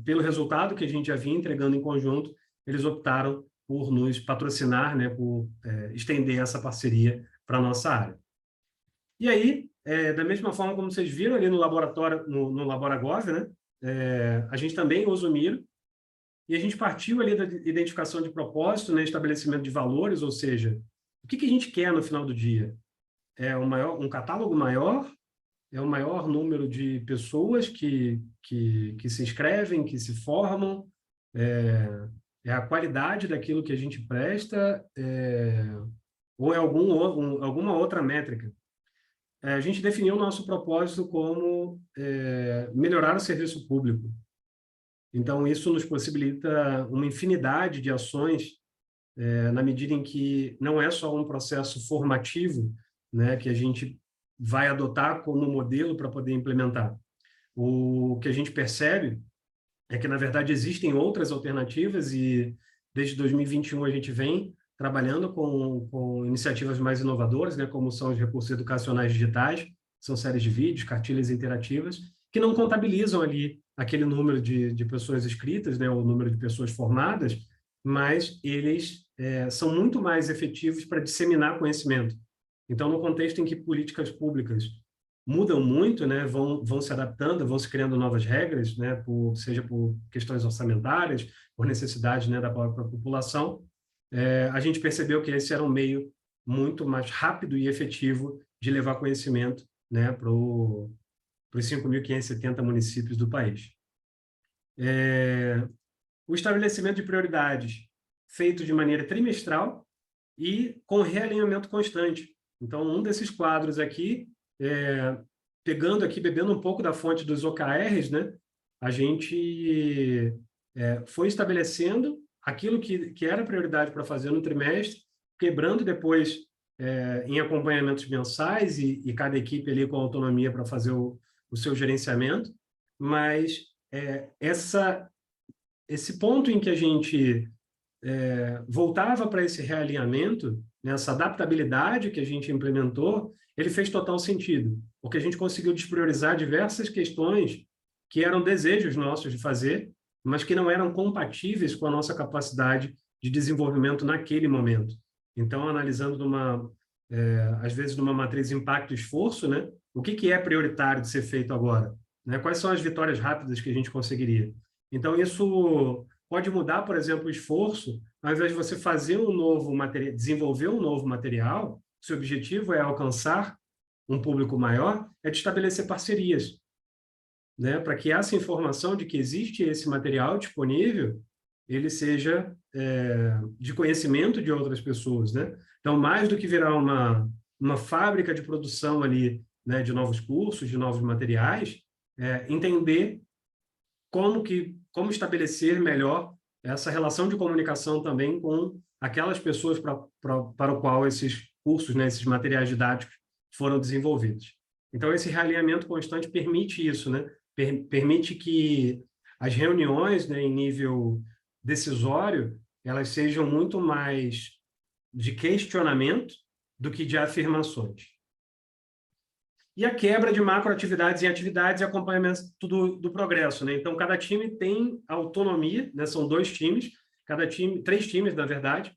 pelo resultado que a gente já vinha entregando em conjunto, eles optaram por nos patrocinar, né, por estender essa parceria para a nossa área. E aí, da mesma forma como vocês viram ali no laboratório, no Laboragov, né, a gente também usa o Miro, e a gente partiu ali da identificação de propósito, né, estabelecimento de valores, ou seja, o que a gente quer no final do dia? É um catálogo maior, é o maior número de pessoas que se inscrevem, que se formam, é a qualidade daquilo que a gente presta, ou é alguma outra métrica. A gente definiu o nosso propósito como melhorar o serviço público. Então, isso nos possibilita uma infinidade de ações, na medida em que não é só um processo formativo, né, que a gente vai adotar como modelo para poder implementar. O que a gente percebe é que, na verdade, existem outras alternativas e, desde 2021, a gente vem trabalhando com iniciativas mais inovadoras, né, como são os recursos educacionais digitais, são séries de vídeos, cartilhas interativas, que não contabilizam ali aquele número de pessoas inscritas, né, o número de pessoas formadas, mas eles são muito mais efetivos para disseminar conhecimento. Então, no contexto em que políticas públicas mudam muito, né, vão se adaptando, vão se criando novas regras, né, seja por questões orçamentárias, por necessidades, né, da própria população, a gente percebeu que esse era um meio muito mais rápido e efetivo de levar conhecimento, né, para os 5.570 municípios do país. O estabelecimento de prioridades feito de maneira trimestral e com realinhamento constante. Então, um desses quadros aqui, bebendo um pouco da fonte dos OKRs, né, a gente foi estabelecendo aquilo que era prioridade para fazer no trimestre, quebrando depois em acompanhamentos mensais e cada equipe ali com autonomia para fazer o seu gerenciamento, mas esse ponto em que a gente voltava para esse realinhamento, nessa adaptabilidade que a gente implementou, ele fez total sentido, porque a gente conseguiu despriorizar diversas questões que eram desejos nossos de fazer, mas que não eram compatíveis com a nossa capacidade de desenvolvimento naquele momento. Então, analisando às vezes numa matriz impacto-esforço, né, o que é prioritário de ser feito agora? Né? Quais são as vitórias rápidas que a gente conseguiria? Então, isso pode mudar, por exemplo, o esforço, ao invés de você fazer desenvolver um novo material, se o objetivo é alcançar um público maior, é de estabelecer parcerias, né, para que essa informação de que existe esse material disponível, ele seja de conhecimento de outras pessoas, né? Então, mais do que virar uma fábrica de produção ali, né, de novos cursos, de novos materiais, entender como estabelecer melhor essa relação de comunicação também com aquelas pessoas para o qual esses cursos, né, esses materiais didáticos foram desenvolvidos. Então, esse realinhamento constante permite isso, né? Permite que as reuniões, né, em nível decisório, elas sejam muito mais de questionamento do que de afirmações. E a quebra de macroatividades em atividades e acompanhamento do progresso, né? Então, cada time tem autonomia, né? São 2 times, 3 times, na verdade.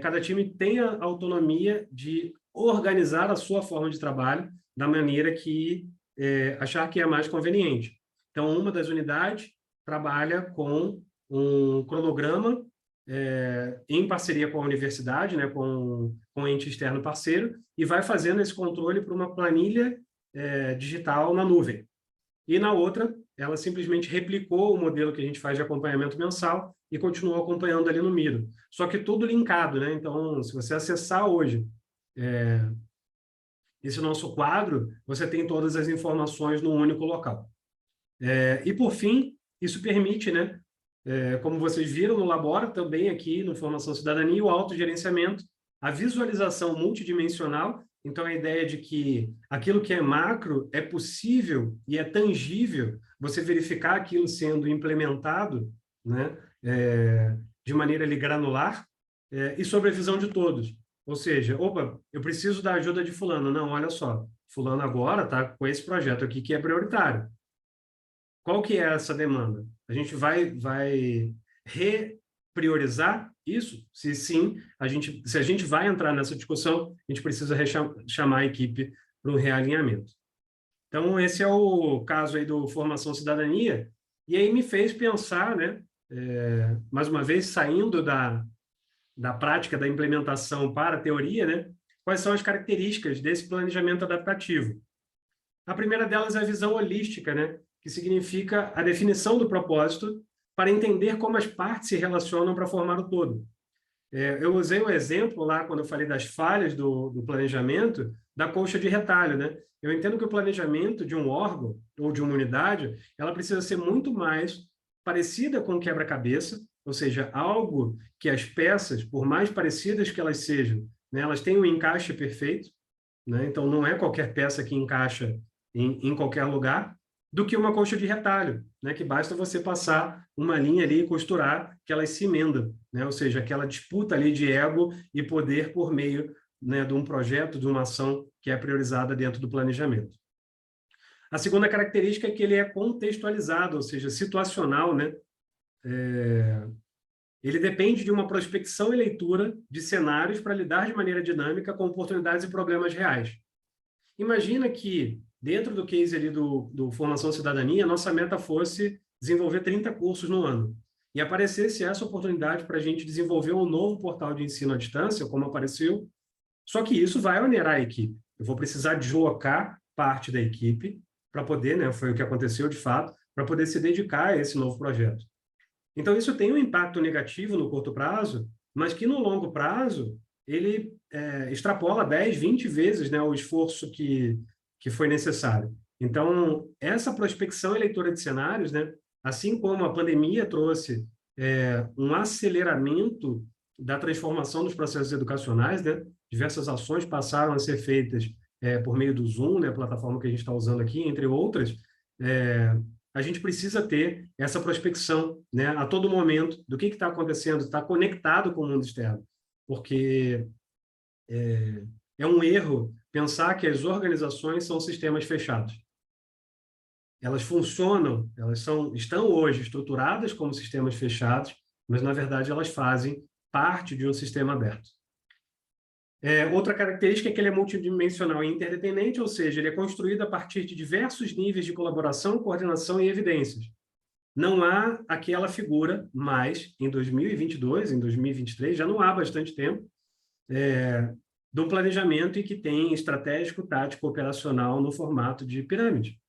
Cada time tem a autonomia de organizar a sua forma de trabalho da maneira que achar que é mais conveniente. Então, uma das unidades trabalha com um cronograma em parceria com a universidade, né? Com um ente externo parceiro, e vai fazendo esse controle para uma planilha digital na nuvem. E na outra, ela simplesmente replicou o modelo que a gente faz de acompanhamento mensal e continuou acompanhando ali no Miro. Só que tudo linkado, né? Então, se você acessar hoje esse nosso quadro, você tem todas as informações num único local. E, por fim, isso permite, né, como vocês viram no Labora, também aqui no Formação Cidadania, o autogerenciamento, a visualização multidimensional. Então, a ideia de que aquilo que é macro é possível e é tangível você verificar aquilo sendo implementado, né, de maneira ali granular, e sobre a visão de todos. Ou seja, opa, eu preciso da ajuda de fulano. Não, olha só, fulano agora está com esse projeto aqui que é prioritário. Qual que é essa demanda? A gente vai repriorizar isso? Se sim, se a gente vai entrar nessa discussão, a gente precisa chamar a equipe para um realinhamento. Então, esse é o caso aí do Formação Cidadania, e aí me fez pensar, né, mais uma vez, saindo da prática, da implementação para a teoria, né, quais são as características desse planejamento adaptativo. A primeira delas é a visão holística, né, que significa a definição do propósito para entender como as partes se relacionam para formar o todo. Eu usei o exemplo lá, quando eu falei das falhas do planejamento, da colcha de retalho, né? Eu entendo que o planejamento de um órgão ou de uma unidade, ela precisa ser muito mais parecida com o quebra-cabeça, ou seja, algo que as peças, por mais parecidas que elas sejam, né, elas têm um encaixe perfeito, né? Então, não é qualquer peça que encaixa em qualquer lugar, do que uma colcha de retalho, né? Que basta você passar uma linha ali e costurar que elas se emendam, né? Ou seja, aquela disputa ali de ego e poder por meio, né, de um projeto, de uma ação que é priorizada dentro do planejamento. A segunda característica é que ele é contextualizado, ou seja, situacional, né? Ele depende de uma prospecção e leitura de cenários para lidar de maneira dinâmica com oportunidades e problemas reais. Imagina que, dentro do case ali do Formação Cidadania, a nossa meta fosse desenvolver 30 cursos no ano. E aparecesse essa oportunidade para a gente desenvolver um novo portal de ensino à distância, como apareceu, só que isso vai onerar a equipe. Eu vou precisar deslocar parte da equipe para poder, né, foi o que aconteceu de fato, para poder se dedicar a esse novo projeto. Então, isso tem um impacto negativo no curto prazo, mas que no longo prazo ele extrapola 10, 20 vezes, né, o esforço que foi necessário. Então, essa prospecção e leitura de cenários, né, assim como a pandemia trouxe um aceleramento da transformação dos processos educacionais, né, diversas ações passaram a ser feitas por meio do Zoom, né, a plataforma que a gente está usando aqui, entre outras, a gente precisa ter essa prospecção, né, a todo momento do que está acontecendo, está conectado com o mundo externo, porque é um erro pensar que as organizações são sistemas fechados. Elas funcionam, estão hoje estruturadas como sistemas fechados, mas, na verdade, elas fazem parte de um sistema aberto. Outra característica é que ele é multidimensional e interdependente, ou seja, ele é construído a partir de diversos níveis de colaboração, coordenação e evidências. Não há aquela figura mais, em 2022, em 2023, já não há bastante tempo, de um planejamento e que tem estratégico, tático, operacional no formato de pirâmide.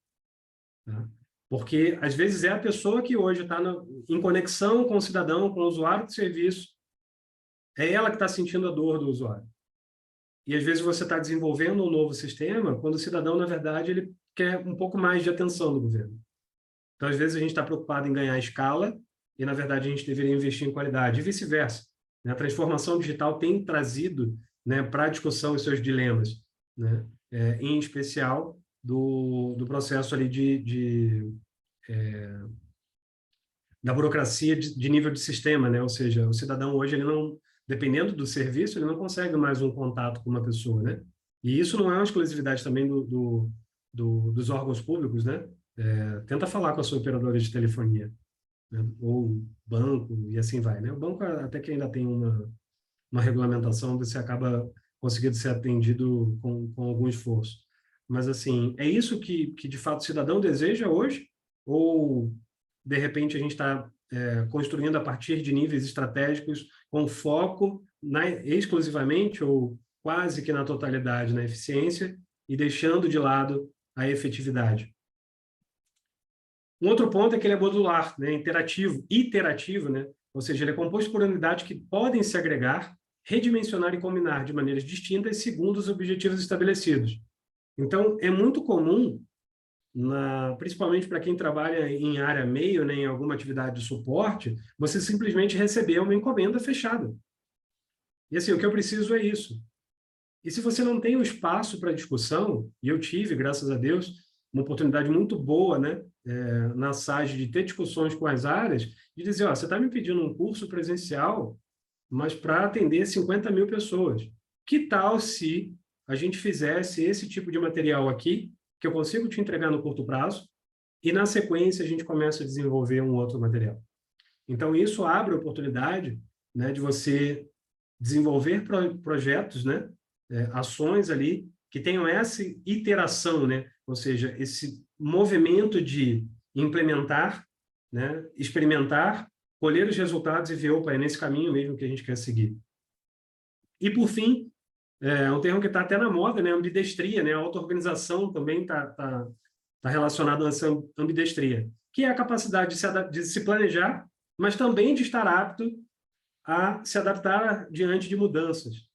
Tá? Porque, às vezes, é a pessoa que hoje está em conexão com o cidadão, com o usuário do serviço, é ela que está sentindo a dor do usuário. E, às vezes, você está desenvolvendo um novo sistema, quando o cidadão, na verdade, ele quer um pouco mais de atenção do governo. Então, às vezes, a gente está preocupado em ganhar escala e, na verdade, a gente deveria investir em qualidade, e vice-versa. A transformação digital tem trazido, né, para a discussão os seus dilemas, né? Em especial do processo ali da burocracia de nível de sistema, né? Ou seja, o cidadão hoje, ele não, dependendo do serviço, ele não consegue mais um contato com uma pessoa, né? E isso não é uma exclusividade também dos órgãos públicos, né? Tenta falar com a sua operadora de telefonia, né? Ou banco, e assim vai, né? O banco até que ainda tem uma regulamentação, você acaba conseguindo ser atendido com algum esforço. Mas, assim, é isso que de fato o cidadão deseja hoje? Ou, de repente, a gente está construindo a partir de níveis estratégicos com foco exclusivamente ou quase que na totalidade na eficiência e deixando de lado a efetividade. Um outro ponto é que ele é modular, né, iterativo, né, ou seja, ele é composto por unidades que podem se agregar, redimensionar e combinar de maneiras distintas segundo os objetivos estabelecidos. Então, é muito comum, principalmente para quem trabalha em área meio, né, em alguma atividade de suporte, você simplesmente receber uma encomenda fechada. E assim, o que eu preciso é isso. E se você não tem um espaço para discussão, e eu tive, graças a Deus, uma oportunidade muito boa, né, na SAGE de ter discussões com as áreas, de dizer, ó, você está me pedindo um curso presencial, mas para atender 50 mil pessoas. Que tal se a gente fizesse esse tipo de material aqui, que eu consigo te entregar no curto prazo, e na sequência a gente começa a desenvolver um outro material. Então, isso abre a oportunidade, né, de você desenvolver projetos, né, ações ali que tenham essa iteração, né, ou seja, esse movimento de implementar, né, experimentar, colher os resultados e ver, opa, é nesse caminho mesmo que a gente quer seguir. E, por fim, um termo que está até na moda, né, ambidestria, né, a auto-organização também está relacionada a essa ambidestria, que é a capacidade de se planejar, mas também de estar apto a se adaptar diante de mudanças.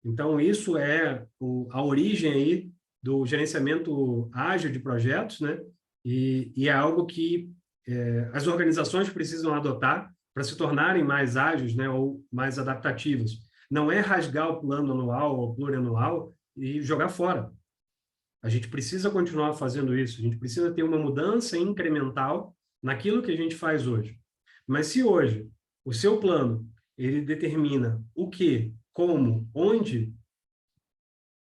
Então, isso é a origem aí do gerenciamento ágil de projetos, né? E é algo que as organizações precisam adotar para se tornarem mais ágeis, né? Ou mais adaptativas. Não é rasgar o plano anual ou plurianual e jogar fora. A gente precisa continuar fazendo isso. A gente precisa ter uma mudança incremental naquilo que a gente faz hoje. Mas se hoje o seu plano ele determina o que, como, onde,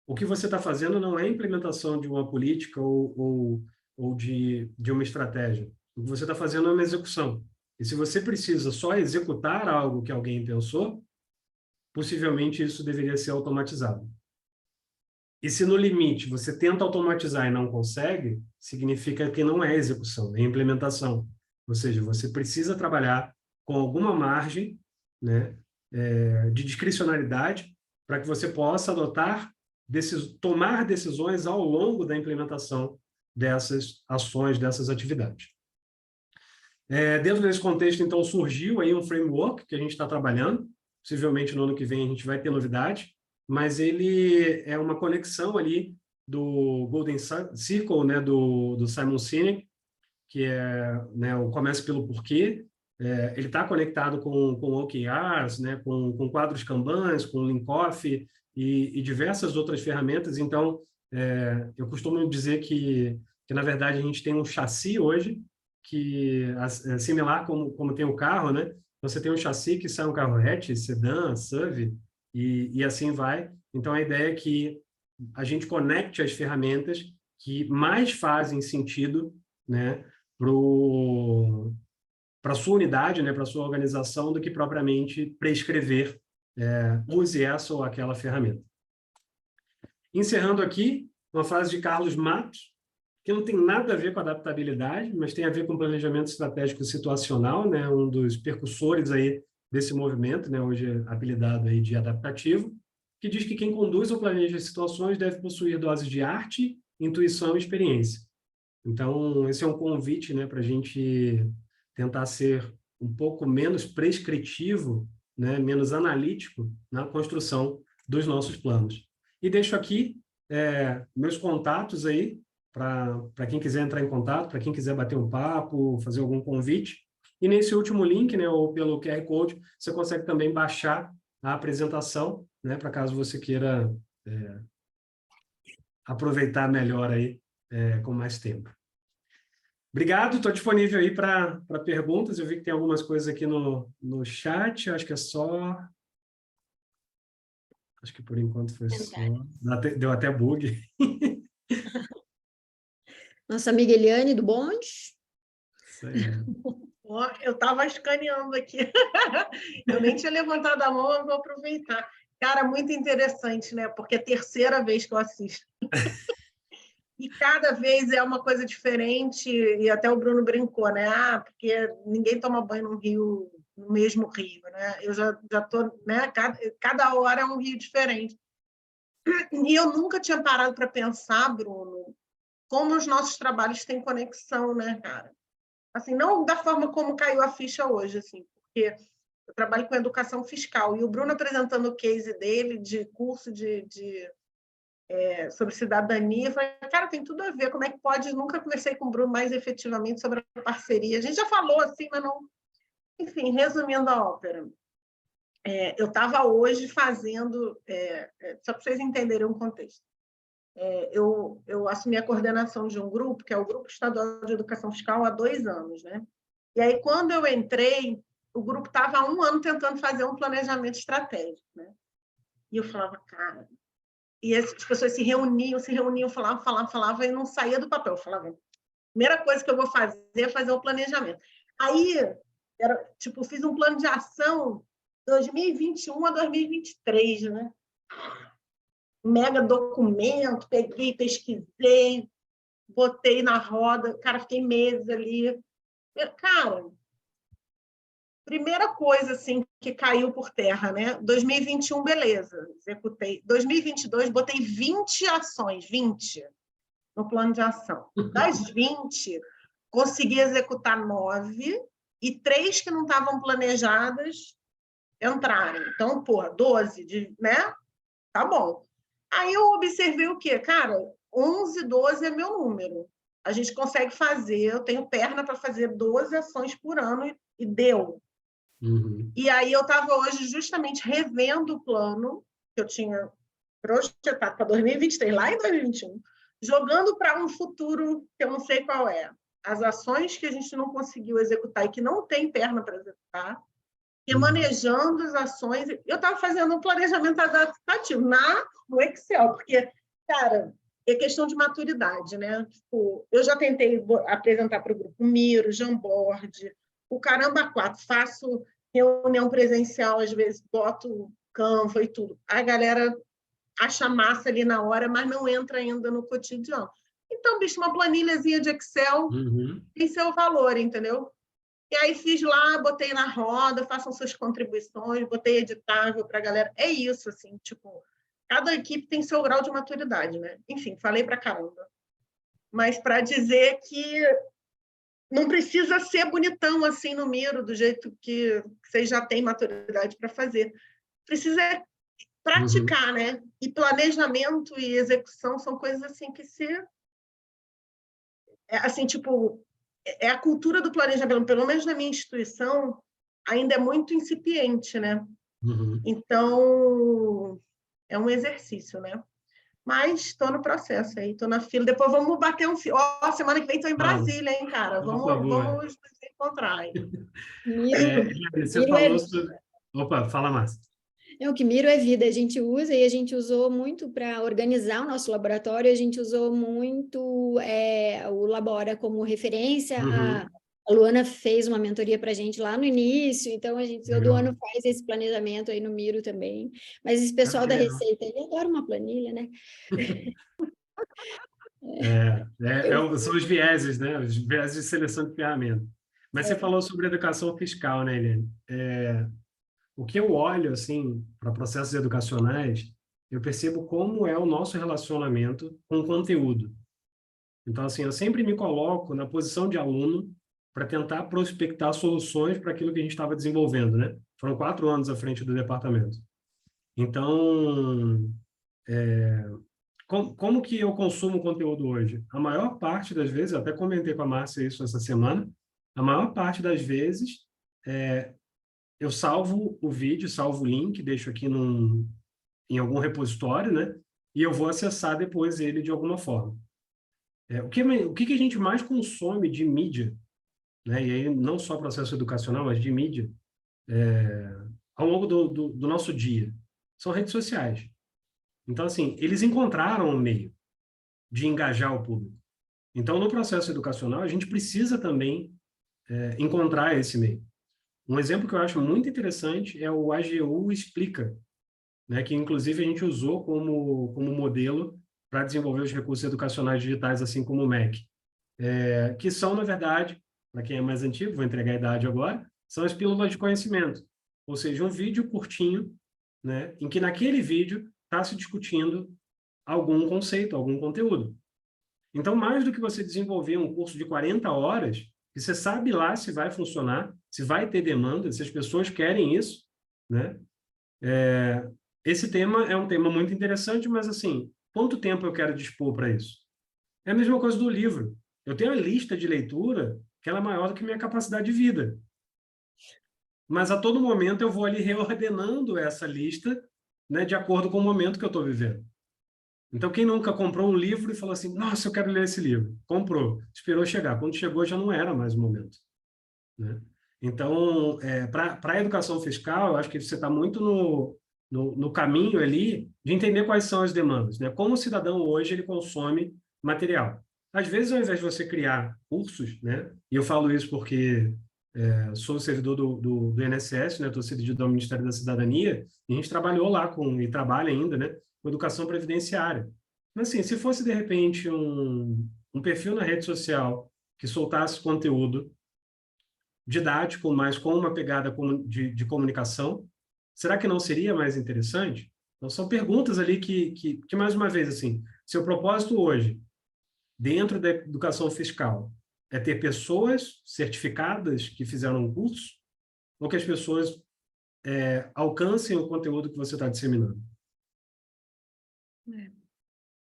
o que você está fazendo não é a implementação de uma política ou de uma estratégia. O que você está fazendo é uma execução. E se você precisa só executar algo que alguém pensou, possivelmente isso deveria ser automatizado. E se no limite você tenta automatizar e não consegue, significa que não é execução, é implementação. Ou seja, você precisa trabalhar com alguma margem, né, de discricionalidade para que você possa tomar decisões ao longo da implementação dessas ações, dessas atividades. Dentro desse contexto, então, surgiu aí um framework que a gente está trabalhando. Possivelmente no ano que vem a gente vai ter novidade, mas ele é uma conexão ali do Golden Circle, né, do Simon Sinek, que é, né, o Comece pelo Porquê. Ele está conectado com OKRs, né, com quadros Kanbans, com Linkoff e diversas outras ferramentas. Então, eu costumo dizer que, na verdade, a gente tem um chassi hoje, que é similar como tem o carro, né? Você tem um chassi que sai um carro hatch, sedã, SUV, e assim vai. Então, a ideia é que a gente conecte as ferramentas que mais fazem sentido, né, para a sua unidade, né, para a sua organização, do que propriamente prescrever use essa ou aquela ferramenta. Encerrando aqui, uma frase de Carlos Matos, que não tem nada a ver com adaptabilidade, mas tem a ver com planejamento estratégico situacional, né, um dos percussores aí desse movimento, né, hoje apelidado aí de adaptativo, que diz que quem conduz ou planeja situações deve possuir doses de arte, intuição e experiência. Então, esse é um convite, né, para a gente tentar ser um pouco menos prescritivo, né, menos analítico na construção dos nossos planos. E deixo aqui meus contatos aí, para quem quiser entrar em contato, para quem quiser bater um papo, fazer algum convite. E nesse último link, né, ou pelo QR Code, você consegue também baixar a apresentação, né, para caso você queira aproveitar melhor aí com mais tempo. Obrigado, estou disponível aí para perguntas. Eu vi que tem algumas coisas aqui no chat, acho que é só... Acho que por enquanto foi só... Deu até bug. Nossa amiga Eliane, do bonde. Isso aí. Eu estava escaneando aqui. Eu nem tinha levantado a mão, eu vou aproveitar. Cara, muito interessante, né? Porque é a terceira vez que eu assisto. E cada vez é uma coisa diferente, e até o Bruno brincou, né? Porque ninguém toma banho no rio, no mesmo rio, né? Eu já estou, né? Cada hora é um rio diferente. E eu nunca tinha parado para pensar, Bruno, como os nossos trabalhos têm conexão, né, cara? Assim, não da forma como caiu a ficha hoje, assim, porque eu trabalho com educação fiscal, e o Bruno apresentando o case dele de curso sobre cidadania, eu falei, cara, tem tudo a ver, como é que pode? Nunca conversei com o Bruno mais efetivamente sobre a parceria. A gente já falou assim, mas não... Enfim, resumindo a ópera, eu estava hoje fazendo, só para vocês entenderem o contexto, eu assumi a coordenação de um grupo, que é o Grupo Estadual de Educação Fiscal, há 2 anos, né? E aí, quando eu entrei, o grupo estava há 1 ano tentando fazer um planejamento estratégico, né? E eu falava, cara... E as pessoas se reuniam, falavam, e não saía do papel. Eu falava, primeira coisa que eu vou fazer é fazer o planejamento. Aí, fiz um plano de ação 2021 a 2023, né? Um mega documento, peguei, pesquisei, botei na roda, cara, fiquei meses ali. Cara, primeira coisa assim que caiu por terra, né? 2021, beleza, executei. 2022, botei 20 ações, 20 no plano de ação. Das 20, consegui executar 9 e 3 que não estavam planejadas entraram. Então, 12, né? Tá bom. Aí eu observei o quê? Cara, 11, 12 é meu número. A gente consegue fazer, eu tenho perna para fazer 12 ações por ano e deu. Uhum. E aí eu estava hoje justamente revendo o plano que eu tinha projetado para 2023, lá em 2021, jogando para um futuro que eu não sei qual é. As ações que a gente não conseguiu executar e que não tem perna para executar, e manejando as ações. Eu estava fazendo um planejamento adaptativo no Excel, porque, cara, é questão de maturidade, né? Tipo, eu já tentei apresentar para o grupo Miro, Jamboard, o Caramba 4, faço reunião presencial, às vezes boto Canva e tudo. A galera acha massa ali na hora, mas não entra ainda no cotidiano. Então, bicho, uma planilhazinha de Excel tem seu valor, entendeu? E aí fiz lá, botei na roda, façam suas contribuições, botei editável para a galera. É isso, assim, tipo, cada equipe tem seu grau de maturidade, né? Enfim, falei pra caramba. Mas para dizer que não precisa ser bonitão assim no Miro, do jeito que vocês já têm maturidade para fazer. Precisa praticar, né? E planejamento e execução são coisas assim que assim, tipo, a cultura do planejamento, pelo menos na minha instituição, ainda é muito incipiente, né? Então, é um exercício, né? Mas estou no processo aí, estou na fila. Depois vamos bater um fio. Ó, semana que vem estou em Brasília, hein, cara? Vamos nos encontrar aí. Você falou sobre... Opa, fala mais. O que Miro é vida, a gente usa e a gente usou muito para organizar o nosso laboratório, a gente usou muito o Labora como referência, a Luana fez uma mentoria para a gente lá no início, então a gente todo ano faz esse planejamento aí no Miro também, mas esse pessoal da Receita, ele adora uma planilha, né? São os vieses, né? Os vieses de seleção de ferramenta. Mas você falou sobre educação fiscal, né, Helene? O que eu olho, assim, para processos educacionais, eu percebo como é o nosso relacionamento com o conteúdo. Então, assim, eu sempre me coloco na posição de aluno para tentar prospectar soluções para aquilo que a gente estava desenvolvendo, né? Foram 4 anos à frente do departamento. Então, como que eu consumo conteúdo hoje? A maior parte das vezes, eu até comentei com a Márcia isso essa semana, a maior parte das vezes eu salvo o vídeo, salvo o link, deixo aqui em algum repositório, né? E eu vou acessar depois ele de alguma forma. O que a gente mais consome de mídia, né? E aí não só processo educacional, mas de mídia, ao longo do nosso dia, são redes sociais. Então, assim, eles encontraram um meio de engajar o público. Então, no processo educacional, a gente precisa também encontrar esse meio. Um exemplo que eu acho muito interessante é o AGU Explica, né, que inclusive a gente usou como modelo para desenvolver os recursos educacionais digitais, assim como o MEC, que são, na verdade, para quem é mais antigo, vou entregar a idade agora, são as pílulas de conhecimento, ou seja, um vídeo curtinho, né, em que naquele vídeo está se discutindo algum conceito, algum conteúdo. Então, mais do que você desenvolver um curso de 40 horas, que você sabe lá se vai funcionar, se vai ter demanda, se as pessoas querem isso, né? Esse tema é um tema muito interessante, mas, assim, quanto tempo eu quero dispor para isso? É a mesma coisa do livro. Eu tenho a lista de leitura que ela é maior do que minha capacidade de vida. Mas, a todo momento, eu vou ali reordenando essa lista, né, de acordo com o momento que eu estou vivendo. Então, quem nunca comprou um livro e falou assim, nossa, eu quero ler esse livro? Comprou, esperou chegar. Quando chegou, já não era mais o momento, né? Então, para a educação fiscal, eu acho que você está muito no caminho ali de entender quais são as demandas, né? Como o cidadão hoje ele consome material. Às vezes, ao invés de você criar cursos, né? E eu falo isso porque sou servidor do INSS, né? Estou cedido ao Ministério da Cidadania, e a gente trabalhou lá e trabalha ainda, né? Com educação previdenciária. Mas, assim, se fosse, de repente, um perfil na rede social que soltasse conteúdo didático, mas com uma pegada de comunicação, será que não seria mais interessante? Então, são perguntas ali que, mais uma vez, assim, seu propósito hoje, dentro da educação fiscal, é ter pessoas certificadas que fizeram um curso, ou que as pessoas alcancem o conteúdo que você está disseminando?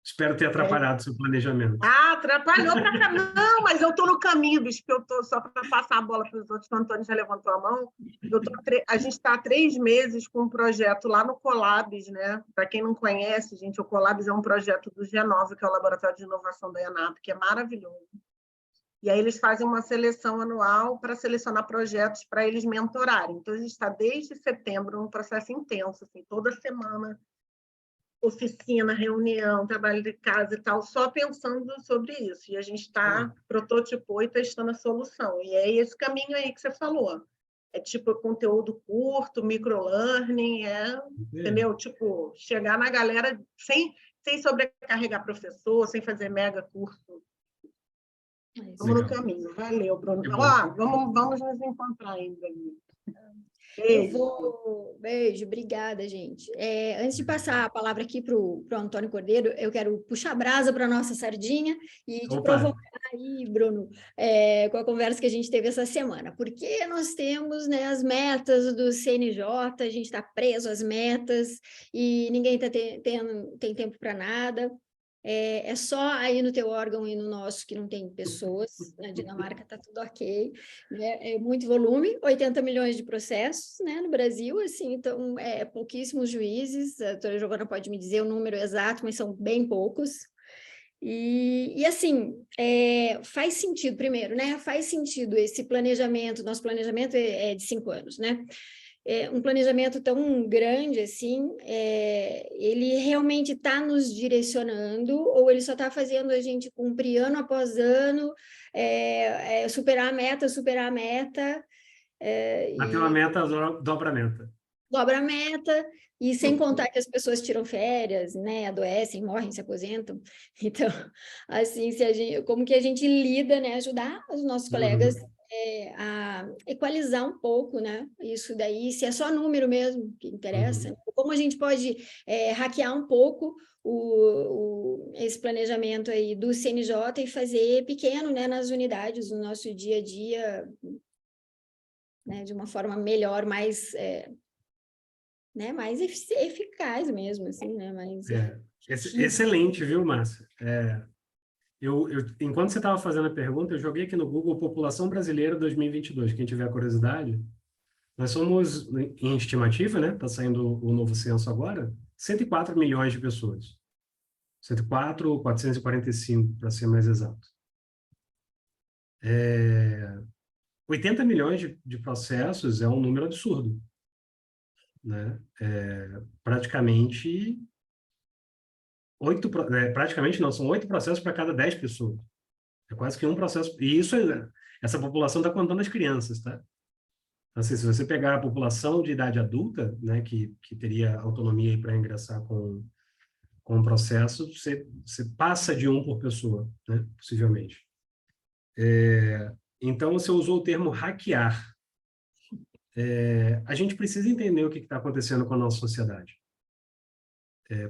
Espero ter atrapalhado o seu planejamento. Ah, atrapalhou para cá. Não, mas eu estou no caminho, bicho, que eu estou só para passar a bola para os outros, que o Antônio já levantou a mão. A gente está há 3 meses com um projeto lá no Colabs, né? Para quem não conhece, gente, o Colabs é um projeto do G9, que é o Laboratório de Inovação da ENAP, que é maravilhoso. E aí eles fazem uma seleção anual para selecionar projetos para eles mentorarem. Então, a gente está desde setembro num processo intenso, assim, toda semana, oficina, reunião, trabalho de casa e tal, só pensando sobre isso. E a gente prototipou e testando a solução. E é esse caminho aí que você falou. É tipo conteúdo curto, microlearning, entendeu? Tipo, chegar na galera sem sobrecarregar professor, sem fazer mega curso. Vamos no caminho. Valeu, Bruno. Vamos nos encontrar ainda. Beijo, obrigada, gente. Antes de passar a palavra aqui para o Antônio Cordeiro, eu quero puxar a brasa para a nossa sardinha e te provocar aí, Bruno, com a conversa que a gente teve essa semana. Porque nós temos, né, as metas do CNJ, a gente está preso às metas e ninguém tem tempo para nada. É só aí no teu órgão e no nosso que não tem pessoas, na Dinamarca está tudo ok, né? É muito volume, 80 milhões de processos, né, no Brasil, assim, então pouquíssimos juízes, a doutora Giovana pode me dizer o número exato, mas são bem poucos, e assim, faz sentido, primeiro, né, faz sentido esse planejamento, nosso planejamento é de 5 anos, né? Um planejamento tão grande assim, ele realmente está nos direcionando ou ele só está fazendo a gente cumprir ano após ano, superar a meta, Bater uma meta, dobra a meta. Dobra a meta, e sem contar que as pessoas tiram férias, né, adoecem, morrem, se aposentam. Então, assim, como que a gente lida, né, ajudar os nossos colegas a equalizar um pouco, né, isso daí, se é só número mesmo que interessa, como a gente pode hackear um pouco esse planejamento aí do CNJ e fazer pequeno, né, nas unidades, no nosso dia a dia, né, de uma forma melhor, mais eficaz mesmo, assim, né? Excelente, viu, Márcia? Enquanto você estava fazendo a pergunta, eu joguei aqui no Google População Brasileira 2022. Quem tiver curiosidade, nós somos, em estimativa, né? Está saindo o novo censo agora, 104 milhões de pessoas. 445, para ser mais exato. 80 milhões de processos é um número absurdo, né? Praticamente são 8 processos para cada 10 pessoas. É quase que um processo. E essa população está contando as crianças, tá? Então, assim, se você pegar a população de idade adulta, né, que teria autonomia para ingressar com o processo, você passa de um por pessoa, né, possivelmente. Então, você usou o termo hackear. A gente precisa entender o que está acontecendo com a nossa sociedade.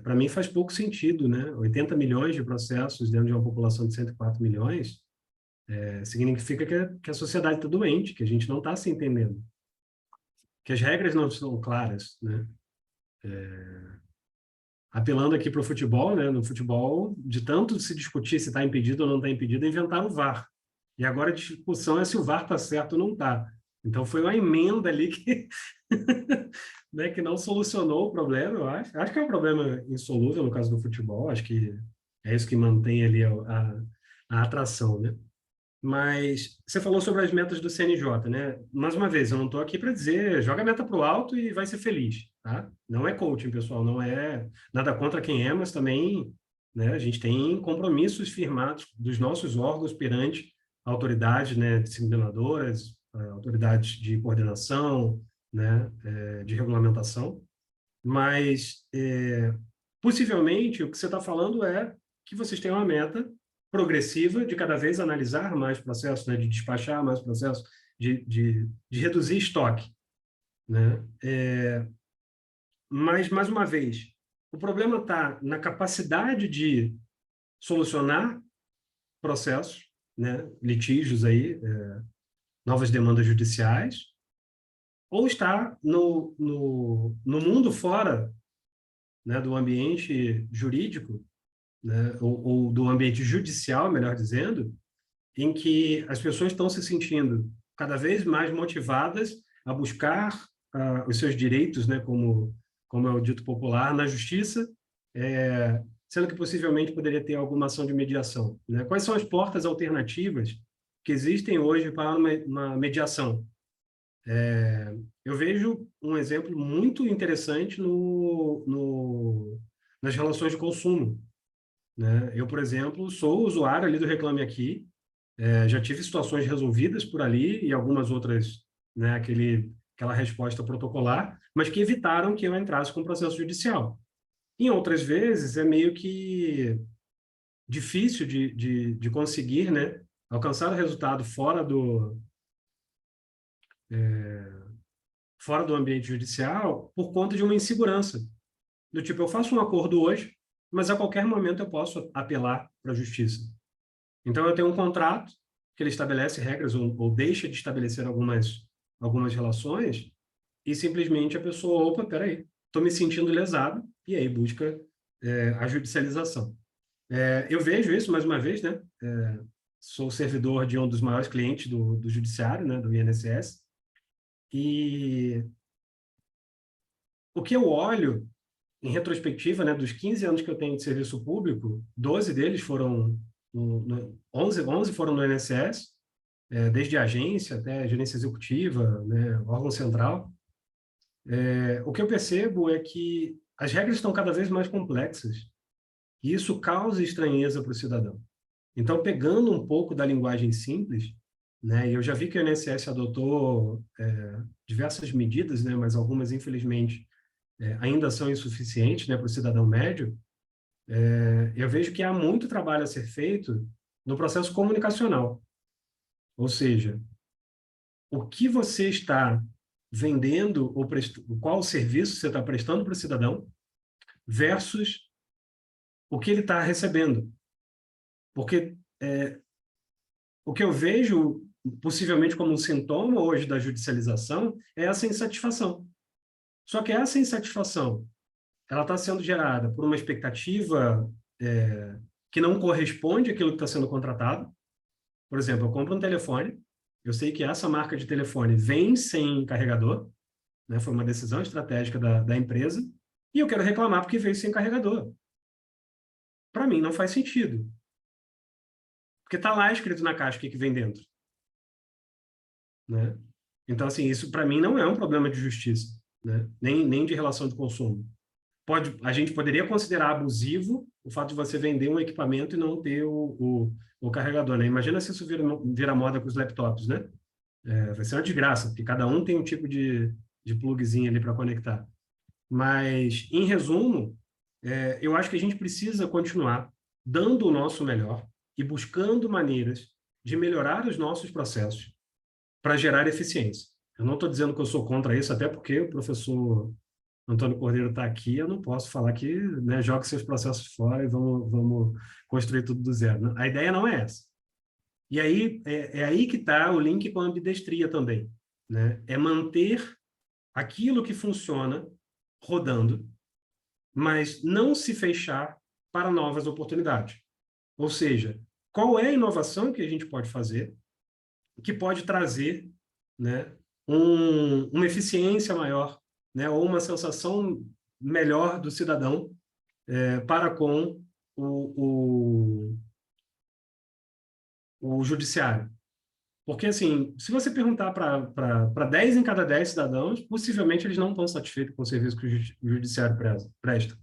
Para mim faz pouco sentido, né? 80 milhões de processos dentro de uma população de 104 milhões, significa que a sociedade está doente, que a gente não está se entendendo, que as regras não são claras, né? Apelando aqui para o futebol, né? No futebol, de tanto se discutir se está impedido ou não está impedido, inventaram o VAR. E agora a discussão é se o VAR está certo ou não está. Então foi uma emenda ali que, né, que não solucionou o problema, eu acho. Acho que é um problema insolúvel no caso do futebol, acho que é isso que mantém ali a atração, né? Mas você falou sobre as metas do CNJ, né? Mais uma vez, eu não estou aqui para dizer joga a meta para o alto e vai ser feliz, tá? Não é coaching, pessoal, não é nada contra quem é, mas também, né, a gente tem compromissos firmados dos nossos órgãos perante autoridades, né, disciplinadoras, autoridades de coordenação, né, de regulamentação. Mas, possivelmente, o que você está falando é que vocês têm uma meta progressiva de cada vez analisar mais processos, né, de despachar mais processos, de reduzir estoque, né? Mas, mais uma vez, o problema está na capacidade de solucionar processos, né, litígios aí, novas demandas judiciais, ou está no mundo fora, né, do ambiente jurídico, né, ou do ambiente judicial, melhor dizendo, em que as pessoas estão se sentindo cada vez mais motivadas a buscar os seus direitos, né, como é o dito popular, na justiça, sendo que possivelmente poderia ter alguma ação de mediação, né? Quais são as portas alternativas que existem hoje para uma mediação? Eu vejo um exemplo muito interessante nas relações de consumo, né? Eu, por exemplo, sou usuário ali do Reclame Aqui, já tive situações resolvidas por ali e algumas outras, né, aquela resposta protocolar, mas que evitaram que eu entrasse com processo judicial. Em outras vezes, é meio que difícil de conseguir, né, alcançar o resultado fora do ambiente judicial por conta de uma insegurança. Do tipo, eu faço um acordo hoje, mas a qualquer momento eu posso apelar para a justiça. Então, eu tenho um contrato que ele estabelece regras ou deixa de estabelecer algumas relações e simplesmente a pessoa, opa, peraí, estou me sentindo lesado, e aí busca a judicialização. Eu vejo isso, mais uma vez, né? Sou servidor de um dos maiores clientes do judiciário, né, do INSS, e o que eu olho em retrospectiva, né, dos 15 anos que eu tenho de serviço público, 12 deles foram 11 foram no INSS, desde a agência até a gerência executiva, né, órgão central. O que eu percebo é que as regras estão cada vez mais complexas e isso causa estranheza para o cidadão. Então, pegando um pouco da linguagem simples, né, eu já vi que o INSS adotou diversas medidas, né, mas algumas, infelizmente, ainda são insuficientes, né, para o cidadão médio. Eu vejo que há muito trabalho a ser feito no processo comunicacional. Ou seja, o que você está vendendo, ou qual serviço você está prestando para o cidadão, versus o que ele está recebendo. Porque o que eu vejo, possivelmente como um sintoma hoje da judicialização, é essa insatisfação. Só que essa insatisfação, ela está sendo gerada por uma expectativa que não corresponde àquilo que está sendo contratado. Por exemplo, eu compro um telefone, eu sei que essa marca de telefone vem sem carregador, né? Foi uma decisão estratégica da empresa, e eu quero reclamar porque veio sem carregador. Para mim, não faz sentido. Porque está lá escrito na caixa o que vem dentro, né? Então, assim, isso para mim não é um problema de justiça, né? Nem de relação de consumo. A gente poderia considerar abusivo o fato de você vender um equipamento e não ter o carregador, né? Imagina se isso vira moda com os laptops, né? Vai ser uma desgraça, porque cada um tem um tipo de plugzinho ali para conectar. Mas, em resumo, eu acho que a gente precisa continuar dando o nosso melhor e buscando maneiras de melhorar os nossos processos para gerar eficiência. Eu não estou dizendo que eu sou contra isso, até porque o professor Antônio Cordeiro está aqui, eu não posso falar que, né, jogue seus processos fora e vamos construir tudo do zero. A ideia não é essa. E aí, é aí que está o link com a ambidestria também, né? É manter aquilo que funciona rodando, mas não se fechar para novas oportunidades. Ou seja, qual é a inovação que a gente pode fazer que pode trazer, né, uma eficiência maior, né, ou uma sensação melhor do cidadão para com o judiciário. Porque, assim, se você perguntar para 10 em cada 10 cidadãos, possivelmente eles não estão satisfeitos com o serviço que o judiciário presta.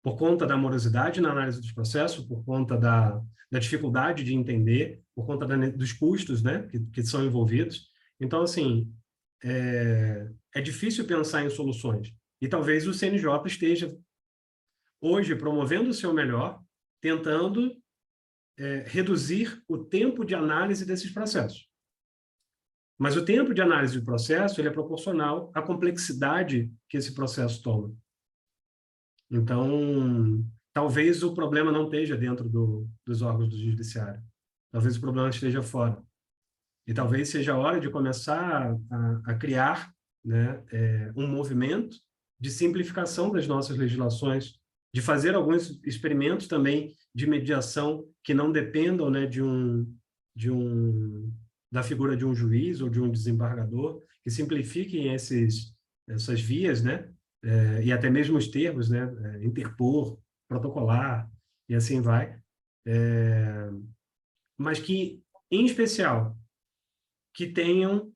Por conta da morosidade na análise dos processos, por conta da dificuldade de entender, por conta dos custos, né, que são envolvidos. Então, assim, é difícil pensar em soluções. E talvez o CNJ esteja, hoje, promovendo o seu melhor, tentando reduzir o tempo de análise desses processos. Mas o tempo de análise do processo ele é proporcional à complexidade que esse processo toma. Então, talvez o problema não esteja dentro dos órgãos do judiciário. Talvez o problema esteja fora. E talvez seja a hora de começar a criar, né, um movimento de simplificação das nossas legislações, de fazer alguns experimentos também de mediação que não dependam, né, da figura de um juiz ou de um desembargador, que simplifiquem essas vias, né, e até mesmo os termos, né, interpor, protocolar, e assim vai. Mas que, em especial, que tenham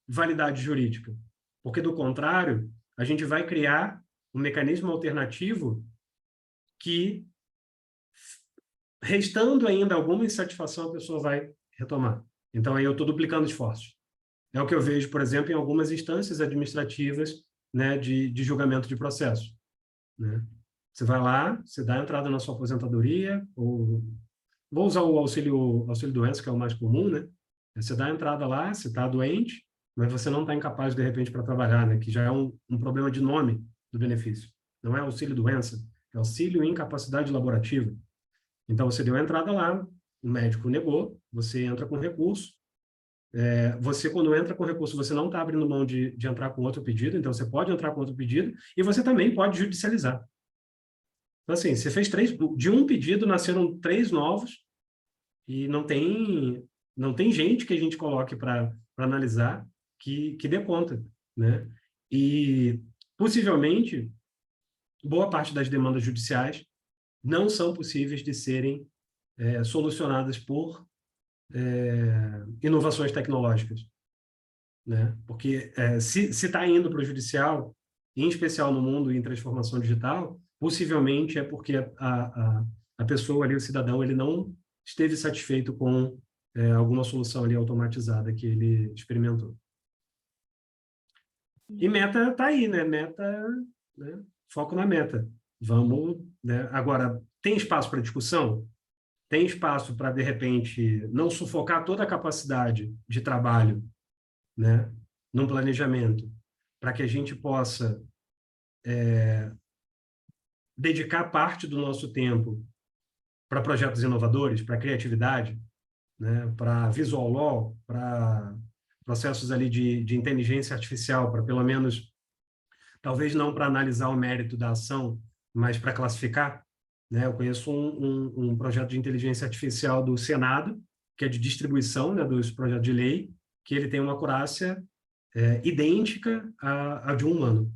validade jurídica. Porque, do contrário, a gente vai criar um mecanismo alternativo que, restando ainda alguma insatisfação, a pessoa vai retomar. Então, aí eu estou duplicando esforços. É o que eu vejo, por exemplo, em algumas instâncias administrativas, né, de julgamento de processo. Né? Você vai lá, você dá a entrada na sua aposentadoria, ou vou usar o auxílio-doença, que é o mais comum, né? Você dá a entrada lá, você está doente, mas você não está incapaz, de repente, para trabalhar, né? Que já é um problema de nome do benefício. Não é auxílio-doença, é auxílio-incapacidade laborativa. Então, você deu a entrada lá, o médico negou, você entra com recurso. Você, quando entra com recurso, você não está abrindo mão de entrar com outro pedido, então você pode entrar com outro pedido, e você também pode judicializar. Então, assim, você fez 3, de um pedido nasceram 3 novos, e não tem gente que a gente coloque para analisar que dê conta, né? E, possivelmente, boa parte das demandas judiciais não são possíveis de serem solucionadas por inovações tecnológicas, né? Porque se está indo para o judicial, em especial no mundo em transformação digital, possivelmente é porque a pessoa ali, o cidadão, ele não esteve satisfeito com alguma solução ali automatizada que ele experimentou. E meta está aí, né? Meta, né? Foco na meta. Vamos, né? Agora, tem espaço para discussão? Tem espaço para, de repente, não sufocar toda a capacidade de trabalho, né, num planejamento, para que a gente possa dedicar parte do nosso tempo para projetos inovadores, para criatividade, né, para visual law, para processos ali de inteligência artificial, para pelo menos, talvez não para analisar o mérito da ação, mas para classificar. Né? Eu conheço um projeto de inteligência artificial do Senado, que é de distribuição, né, dos projetos de lei, que ele tem uma acurácia idêntica à de um humano,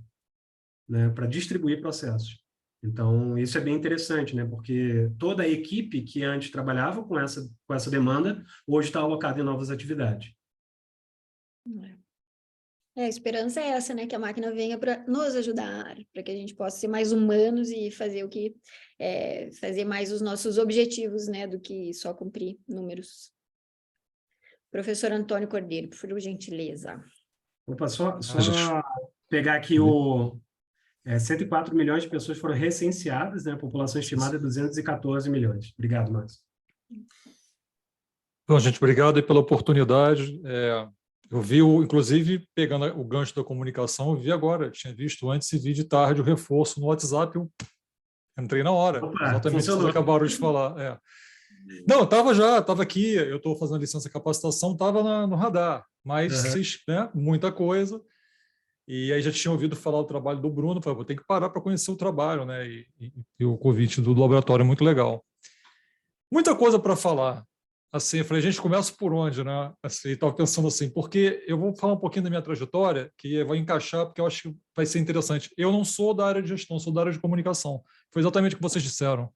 né, para distribuir processos. Então, isso é bem interessante, né, porque toda a equipe que antes trabalhava com essa demanda, hoje está alocada em novas atividades. A esperança é essa, né? Que a máquina venha para nos ajudar, para que a gente possa ser mais humanos e fazer fazer mais os nossos objetivos, né? Do que só cumprir números. Professor Antônio Cordeiro, por gentileza. Opa, só pegar aqui 104 milhões de pessoas foram recenseadas, né? A população estimada é 214 milhões. Obrigado, Márcio. Bom, gente, obrigado aí pela oportunidade. Eu vi, inclusive, pegando o gancho da comunicação, eu vi agora, tinha visto antes e vi de tarde o reforço no WhatsApp, eu entrei na hora, Opa, exatamente o que vocês funcionou. acabaram de falar. Não, estava aqui, eu estou fazendo licença de capacitação, estava no radar, mas né, muita coisa. E aí já tinha ouvido falar do trabalho do Bruno, falei, vou ter que parar para conhecer o trabalho, né? E o convite do laboratório é muito legal. Muita coisa para falar. Assim, eu falei, a gente começa por onde, né? Assim, estava pensando assim, porque eu vou falar um pouquinho da minha trajetória, que vai encaixar, porque eu acho que vai ser interessante. Eu não sou da área de gestão, sou da área de comunicação. Foi exatamente o que vocês disseram.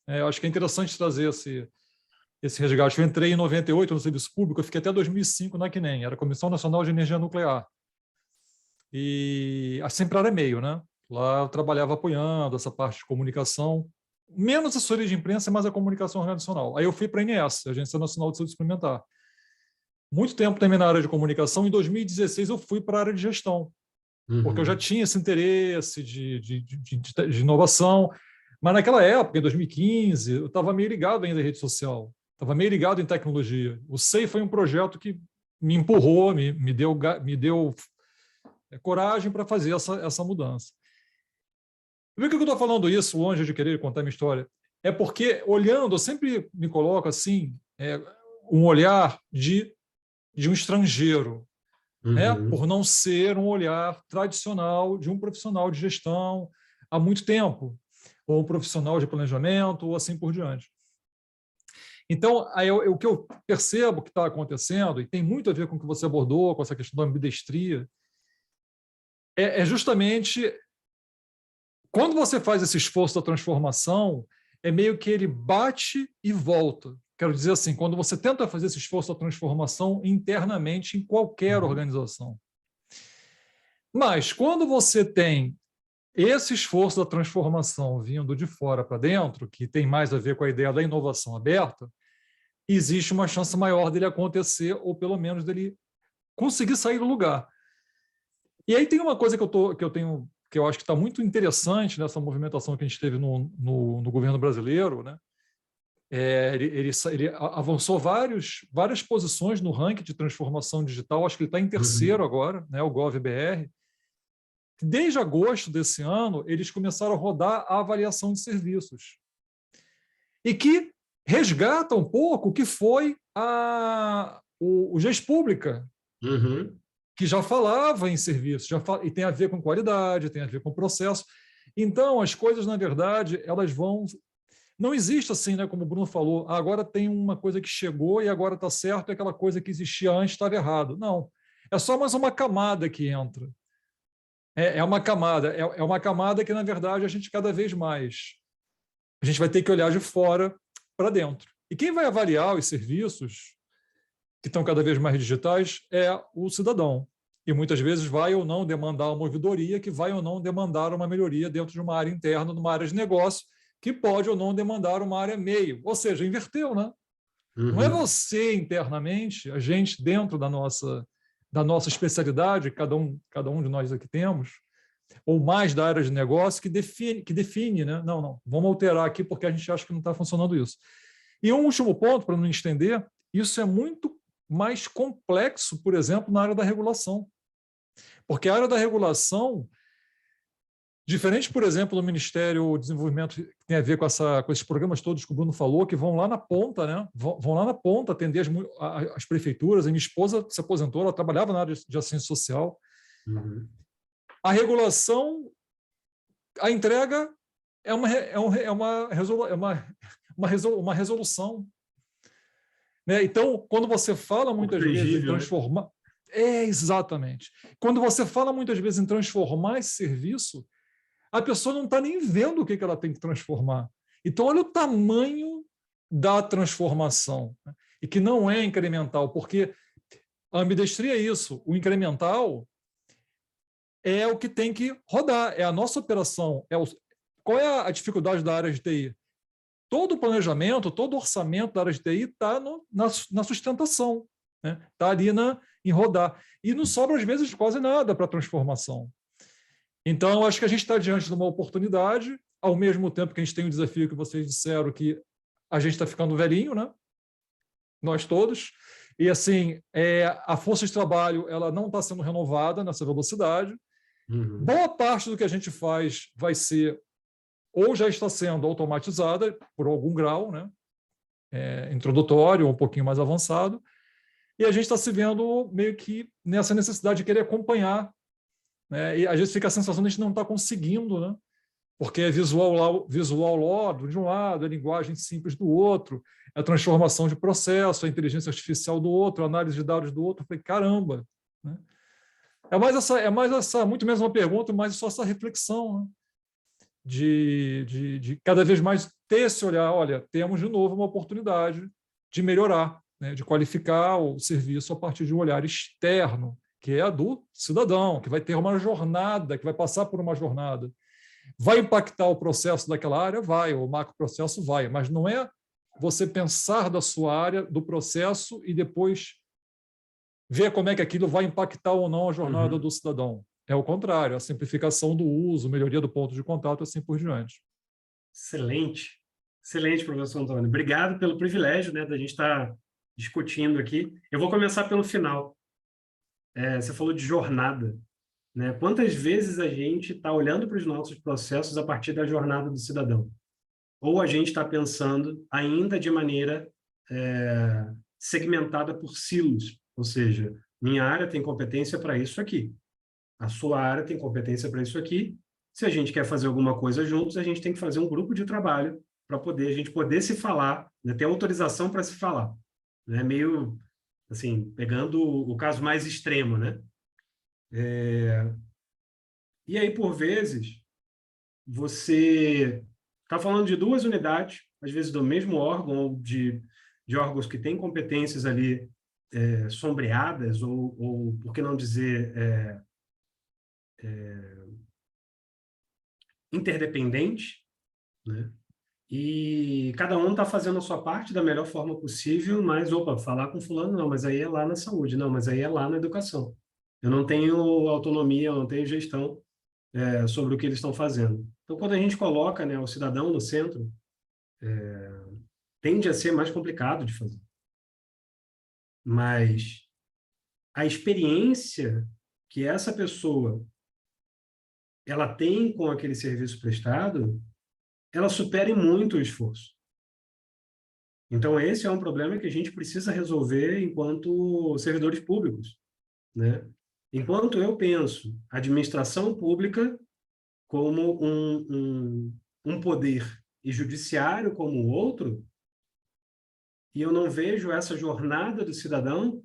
Eu acho que é interessante trazer esse resgate. Eu entrei em 98 no serviço público, eu fiquei até 2005 na CNEM, era a Comissão Nacional de Energia Nuclear. E sempre era meio, né? Lá eu trabalhava apoiando essa parte de comunicação, menos assessoria de imprensa, mas a comunicação organizacional. Aí eu fui para a ANS, Agência Nacional de Saúde Suplementar. Muito tempo também na área de comunicação. Em 2016 eu fui para a área de gestão, porque eu já tinha esse interesse de inovação. Mas naquela época, em 2015, eu estava meio ligado ainda em rede social, estava meio ligado em tecnologia. O SEI foi um projeto que me empurrou, me deu coragem para fazer essa mudança. Por que eu estou falando isso, longe de querer contar minha história? É porque, olhando, eu sempre me coloco assim, um olhar de um estrangeiro, né? Por não ser um olhar tradicional de um profissional de gestão há muito tempo, ou um profissional de planejamento, ou assim por diante. Então, o que eu percebo que está acontecendo, e tem muito a ver com o que você abordou, com essa questão da ambidestria, é justamente quando você faz esse esforço da transformação, é meio que ele bate e volta. Quero dizer assim, quando você tenta fazer esse esforço da transformação internamente em qualquer organização. Mas quando você tem esse esforço da transformação vindo de fora para dentro, que tem mais a ver com a ideia da inovação aberta, existe uma chance maior dele acontecer, ou pelo menos dele conseguir sair do lugar. E aí tem uma coisa que eu acho que está muito interessante nessa movimentação que a gente teve no governo brasileiro, né? Ele avançou várias posições no ranking de transformação digital, acho que ele está em terceiro agora, né, o GovBR. Desde agosto desse ano, eles começaram a rodar a avaliação de serviços, e que resgata um pouco o que foi o GES Pública, que já falava em serviços, e tem a ver com qualidade, tem a ver com processo. Então, as coisas, na verdade, elas vão... Não existe assim, né, como o Bruno falou, agora tem uma coisa que chegou e agora está certo, e aquela coisa que existia antes estava errado. Não, é só mais uma camada que entra. É uma camada que, na verdade, a gente cada vez mais... A gente vai ter que olhar de fora para dentro. E quem vai avaliar os serviços que estão cada vez mais digitais é o cidadão. E muitas vezes vai ou não demandar uma ouvidoria, que vai ou não demandar uma melhoria dentro de uma área interna, numa área de negócio, que pode ou não demandar uma área meio. Ou seja, inverteu, né? Não é você internamente, a gente dentro da nossa especialidade, cada um de nós aqui temos, ou mais da área de negócio, que define, né? Não, vamos alterar aqui porque a gente acha que não está funcionando isso. E um último ponto, para não estender, isso é muito mais complexo, por exemplo, na área da regulação. Porque a área da regulação, diferente, por exemplo, do Ministério do Desenvolvimento, que tem a ver com esses programas todos que o Bruno falou, que vão lá na ponta, né? Vão lá na ponta atender as prefeituras. A minha esposa se aposentou, ela trabalhava na área de assistência social. A regulação, a entrega é uma resolução. Né? Então, quando você fala muitas vezes em transformar... exatamente. Quando você fala muitas vezes em transformar esse serviço, a pessoa não está nem vendo o que ela tem que transformar. Então, olha o tamanho da transformação, né? E que não é incremental, porque a ambidestria é isso. O incremental é o que tem que rodar, é a nossa operação. Qual é a dificuldade da área de TI? Todo o planejamento, todo o orçamento da área de TI está na sustentação, né? Está ali em rodar. E não sobra, às vezes, quase nada para a transformação. Então, eu acho que a gente está diante de uma oportunidade, ao mesmo tempo que a gente tem o desafio que vocês disseram, que a gente está ficando velhinho, né? Nós todos. E, assim, a força de trabalho ela não está sendo renovada nessa velocidade. Uhum. Boa parte do que a gente faz vai ser, ou já está sendo automatizada por algum grau, né? Introdutório ou um pouquinho mais avançado, e a gente está se vendo meio que nessa necessidade de querer acompanhar, né? E às vezes fica a sensação de a gente não está conseguindo, né? Porque é visual de um lado, é linguagem simples do outro, é a transformação de processo, a inteligência artificial do outro, a análise de dados do outro. Eu falei, caramba! Né? É mais essa, muito menos uma pergunta, mas só essa reflexão, né? De cada vez mais ter esse olhar, olha, temos de novo uma oportunidade de melhorar, né? De qualificar o serviço a partir de um olhar externo, que é a do cidadão, que vai ter uma jornada, que vai passar por uma jornada. Vai impactar o processo daquela área? Vai, o macroprocesso vai, mas não é você pensar da sua área, do processo, e depois ver como é que aquilo vai impactar ou não a jornada do cidadão. É o contrário, a simplificação do uso, melhoria do ponto de contato, assim por diante. Excelente. Excelente, professor Antônio. Obrigado pelo privilégio, né, da gente estar discutindo aqui. Eu vou começar pelo final. Você falou de jornada, né? Quantas vezes a gente está olhando para os nossos processos a partir da jornada do cidadão? Ou a gente está pensando ainda de maneira segmentada por silos, ou seja, minha área tem competência para isso aqui, a sua área tem competência para isso aqui. Se a gente quer fazer alguma coisa juntos, a gente tem que fazer um grupo de trabalho para a gente poder se falar, né? Ter autorização para se falar. Né? Meio, assim, pegando o caso mais extremo, né? E aí, por vezes, você está falando de duas unidades, às vezes do mesmo órgão, ou de órgãos que têm competências ali sombreadas, ou, por que não dizer, interdependentes, né? E cada um está fazendo a sua parte da melhor forma possível, mas, falar com fulano não, mas aí é lá na saúde, não, mas aí é lá na educação. Eu não tenho autonomia, eu não tenho gestão sobre o que eles estão fazendo. Então, quando a gente coloca, né, o cidadão no centro, tende a ser mais complicado de fazer. Mas a experiência que essa pessoa ela tem com aquele serviço prestado, ela supera em muito o esforço. Então, esse é um problema que a gente precisa resolver enquanto servidores públicos, né? Enquanto eu penso a administração pública como um poder e judiciário como o outro, e eu não vejo essa jornada do cidadão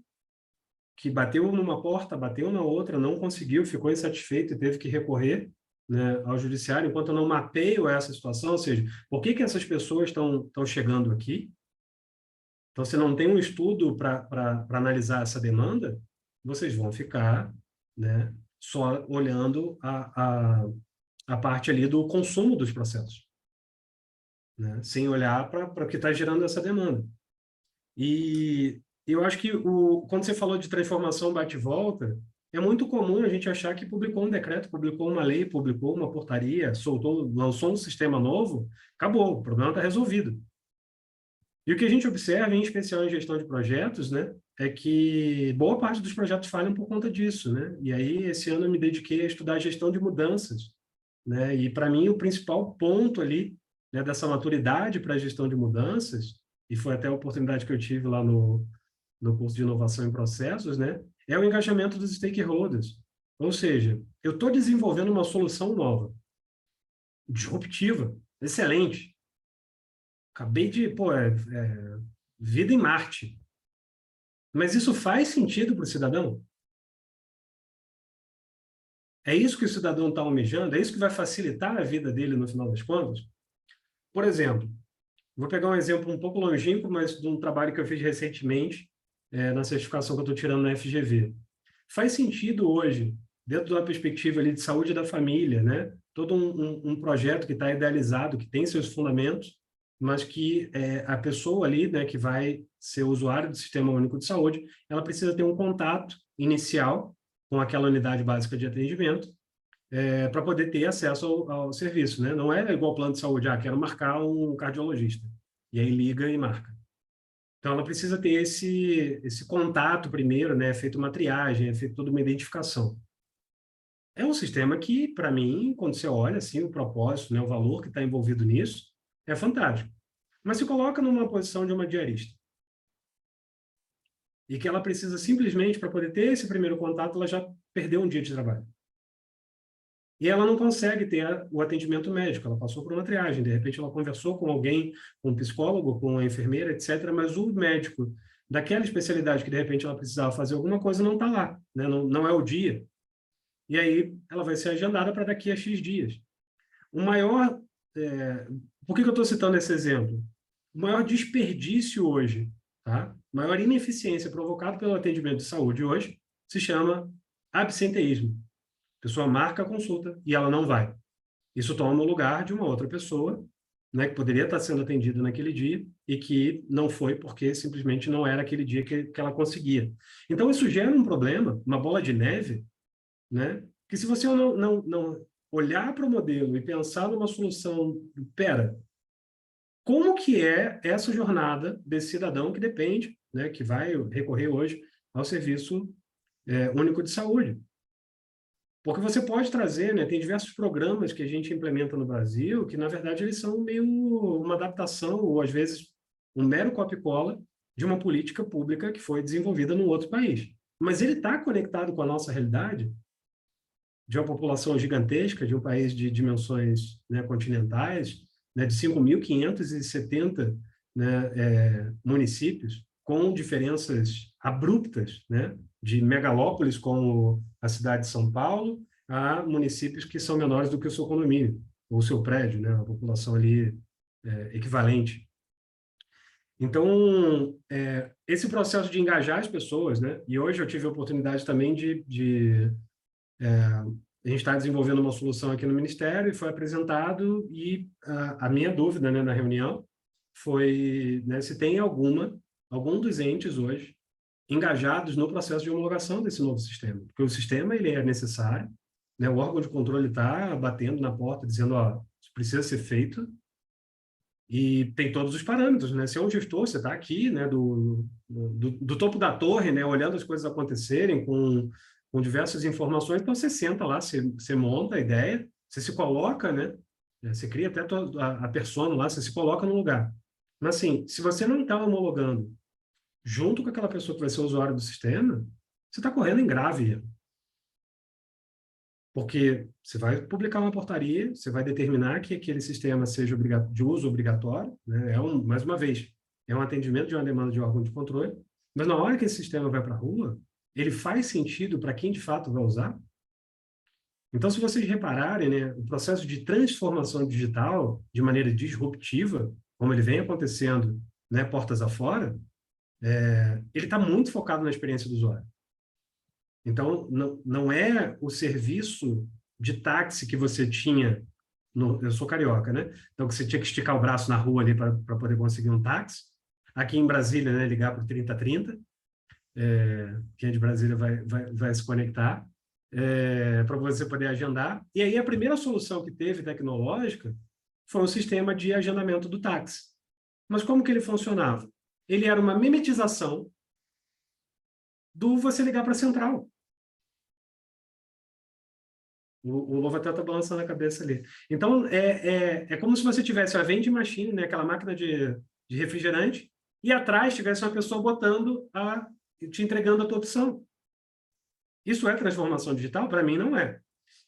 que bateu numa porta, bateu na outra, não conseguiu, ficou insatisfeito e teve que recorrer, né, ao judiciário, enquanto eu não mapeio essa situação, ou seja, por que essas pessoas estão chegando aqui? Então, se não tem um estudo para analisar essa demanda, vocês vão ficar, né, só olhando a parte ali do consumo dos processos, né, sem olhar para o que está gerando essa demanda. E eu acho que quando você falou de transformação bate-volta, é muito comum a gente achar que publicou um decreto, publicou uma lei, publicou uma portaria, lançou um sistema novo, acabou, o problema está resolvido. E o que a gente observa, em especial em gestão de projetos, né, é que boa parte dos projetos falham por conta disso, né? E aí, esse ano eu me dediquei a estudar a gestão de mudanças, né? E, para mim, o principal ponto ali, né, dessa maturidade para a gestão de mudanças, e foi até a oportunidade que eu tive lá no curso de inovação em processos, né, é o engajamento dos stakeholders. Ou seja, eu estou desenvolvendo uma solução nova, disruptiva, excelente. Acabei de, vida em Marte. Mas isso faz sentido para o cidadão? É isso que o cidadão está almejando? É isso que vai facilitar a vida dele no final das contas? Por exemplo, vou pegar um exemplo um pouco longínquo, mas de um trabalho que eu fiz recentemente, na certificação que eu estou tirando na FGV. Faz sentido hoje, dentro de uma perspectiva ali de saúde da família, né? Todo um projeto que está idealizado, que tem seus fundamentos, mas que a pessoa ali, né, que vai ser usuário do Sistema Único de Saúde, ela precisa ter um contato inicial com aquela unidade básica de atendimento, para poder ter acesso ao serviço, né? Não é igual plano de saúde, quero marcar um cardiologista. E aí liga e marca. Então, ela precisa ter esse contato primeiro, né? É feita uma triagem, é feita toda uma identificação. É um sistema que, para mim, quando você olha assim, o propósito, né, o valor que está envolvido nisso, é fantástico. Mas se coloca numa posição de uma diarista. E que ela precisa simplesmente, para poder ter esse primeiro contato, ela já perdeu um dia de trabalho. E ela não consegue ter o atendimento médico, ela passou por uma triagem, de repente ela conversou com alguém, com um psicólogo, com uma enfermeira, etc., mas o médico daquela especialidade que de repente ela precisava fazer alguma coisa não está lá, né? Não é o dia. E aí ela vai ser agendada para daqui a X dias. O maior... por que eu estou citando esse exemplo? O maior desperdício hoje, tá? A maior ineficiência provocada pelo atendimento de saúde hoje se chama absenteísmo. A pessoa marca a consulta e ela não vai. Isso toma o lugar de uma outra pessoa, né, que poderia estar sendo atendida naquele dia e que não foi porque simplesmente não era aquele dia que ela conseguia. Então, isso gera um problema, uma bola de neve, né, que se você não olhar para o modelo e pensar numa solução, como que é essa jornada desse cidadão que depende, né, que vai recorrer hoje ao serviço único de saúde? Porque você pode trazer, né, tem diversos programas que a gente implementa no Brasil que, na verdade, eles são meio uma adaptação ou, às vezes, um mero copia e cola de uma política pública que foi desenvolvida num outro país. Mas ele está conectado com a nossa realidade de uma população gigantesca, de um país de dimensões, né, continentais, né, de 5.570, né, municípios, com diferenças abruptas, né, de megalópolis como a cidade de São Paulo a municípios que são menores do que o seu condomínio, ou o seu prédio, né, a população ali equivalente. Então, esse processo de engajar as pessoas, né, e hoje eu tive a oportunidade também a gente está desenvolvendo uma solução aqui no Ministério e foi apresentado e a minha dúvida, né, na reunião foi, né, se tem algum dos entes hoje engajados no processo de homologação desse novo sistema, porque o sistema ele é necessário, né, o órgão de controle está batendo na porta dizendo, ó, isso precisa ser feito e tem todos os parâmetros, né? Se é um gestor, você está aqui, né, do topo da torre, né, olhando as coisas acontecerem com diversas informações, então você senta lá, você monta a ideia, você se coloca, né? Você cria até a persona lá, você se coloca no lugar. Mas assim, se você não está homologando junto com aquela pessoa que vai ser o usuário do sistema, você está correndo em grave erro. Porque você vai publicar uma portaria, você vai determinar que aquele sistema seja de uso obrigatório, né? Mais uma vez, é um atendimento de uma demanda de órgão de controle, mas na hora que esse sistema vai para a rua, ele faz sentido para quem de fato vai usar? Então, se vocês repararem, né, o processo de transformação digital de maneira disruptiva, como ele vem acontecendo, né, portas afora, ele está muito focado na experiência do usuário. Então, não é o serviço de táxi que você tinha... eu sou carioca, né? Então, que você tinha que esticar o braço na rua ali para poder conseguir um táxi. Aqui em Brasília, né, ligar para o 3030. Quem é de Brasília vai se conectar para você poder agendar. E aí, a primeira solução que teve tecnológica foi um sistema de agendamento do táxi. Mas como que ele funcionava? Ele era uma mimetização do você ligar para a central. O Lovatel está balançando a cabeça ali. Então, é como se você tivesse a vending machine, né, aquela máquina de refrigerante, e atrás tivesse uma pessoa te entregando a tua opção. Isso é transformação digital? Para mim, não é.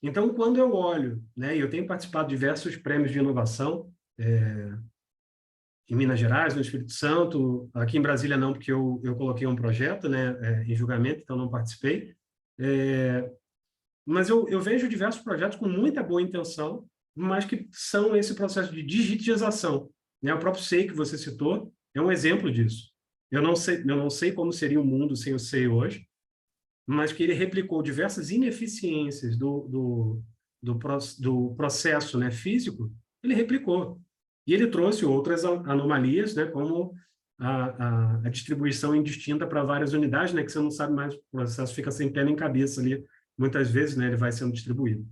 Então, quando eu olho, né, e eu tenho participado de diversos prêmios de inovação, em Minas Gerais, no Espírito Santo, aqui em Brasília não, porque eu coloquei um projeto, né, em julgamento, então não participei. Mas eu vejo diversos projetos com muita boa intenção, mas que são esse processo de digitização, né? O próprio SEI que você citou é um exemplo disso. Eu não sei como seria o mundo sem o SEI hoje, mas que ele replicou diversas ineficiências do processo, né, físico, ele replicou. E ele trouxe outras anomalias, né, como a distribuição indistinta para várias unidades, né, que você não sabe mais, o processo fica sem pé nem cabeça ali, muitas vezes, né, ele vai sendo distribuído.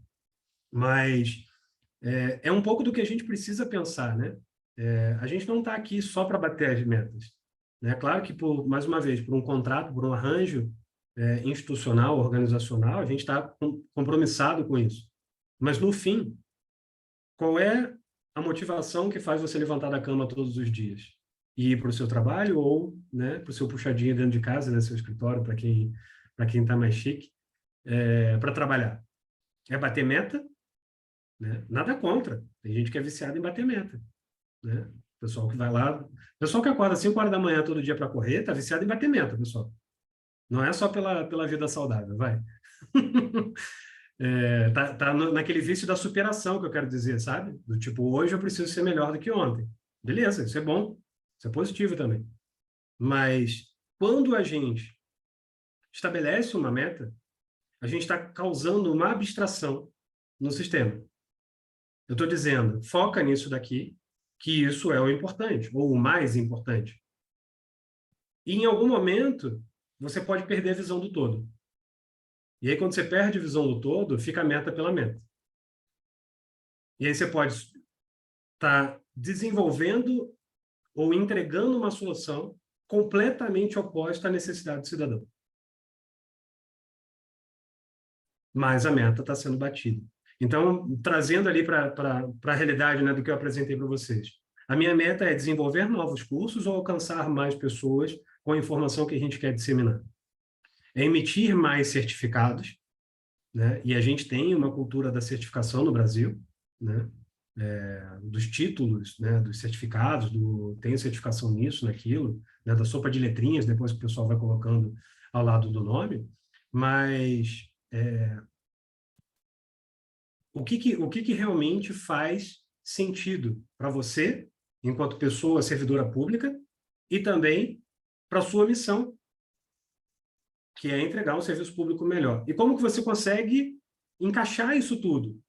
Mas é um pouco do que a gente precisa pensar, né? A gente não está aqui só para bater as metas. né? Claro que, mais uma vez, por um contrato, por um arranjo institucional, organizacional, a gente está compromissado com isso. Mas, no fim, qual é a motivação que faz você levantar da cama todos os dias? E ir para o seu trabalho ou, né, para o seu puxadinho dentro de casa, né, seu escritório, para quem está mais chique, para trabalhar? É bater meta? Né? Nada contra. Tem gente que é viciada em bater meta. Né? Pessoal que vai lá... Pessoal que acorda 5 horas da manhã todo dia para correr, está viciado em bater meta, pessoal. Não é só pela vida saudável, vai. Tá naquele vício da superação que eu quero dizer, sabe? Do tipo, hoje eu preciso ser melhor do que ontem. Beleza, isso é bom. Isso é positivo também. Mas quando a gente estabelece uma meta, a gente está causando uma abstração no sistema. Eu estou dizendo, foca nisso daqui, que isso é o importante, ou o mais importante. E em algum momento, você pode perder a visão do todo. E aí, quando você perde a visão do todo, fica a meta pela meta. E aí você pode estar desenvolvendo ou entregando uma solução completamente oposta à necessidade do cidadão. Mas a meta está sendo batida. Então, trazendo ali para a realidade, né, do que eu apresentei para vocês. A minha meta é desenvolver novos cursos ou alcançar mais pessoas com a informação que a gente quer disseminar. É emitir mais certificados, né? E a gente tem uma cultura da certificação no Brasil, né? Dos títulos, né? Dos certificados, tem certificação nisso, naquilo, né? Da sopa de letrinhas, depois que o pessoal vai colocando ao lado do nome, mas o que realmente faz sentido para você, enquanto pessoa servidora pública, e também para a sua missão, que é entregar um serviço público melhor. E como que você consegue encaixar isso tudo?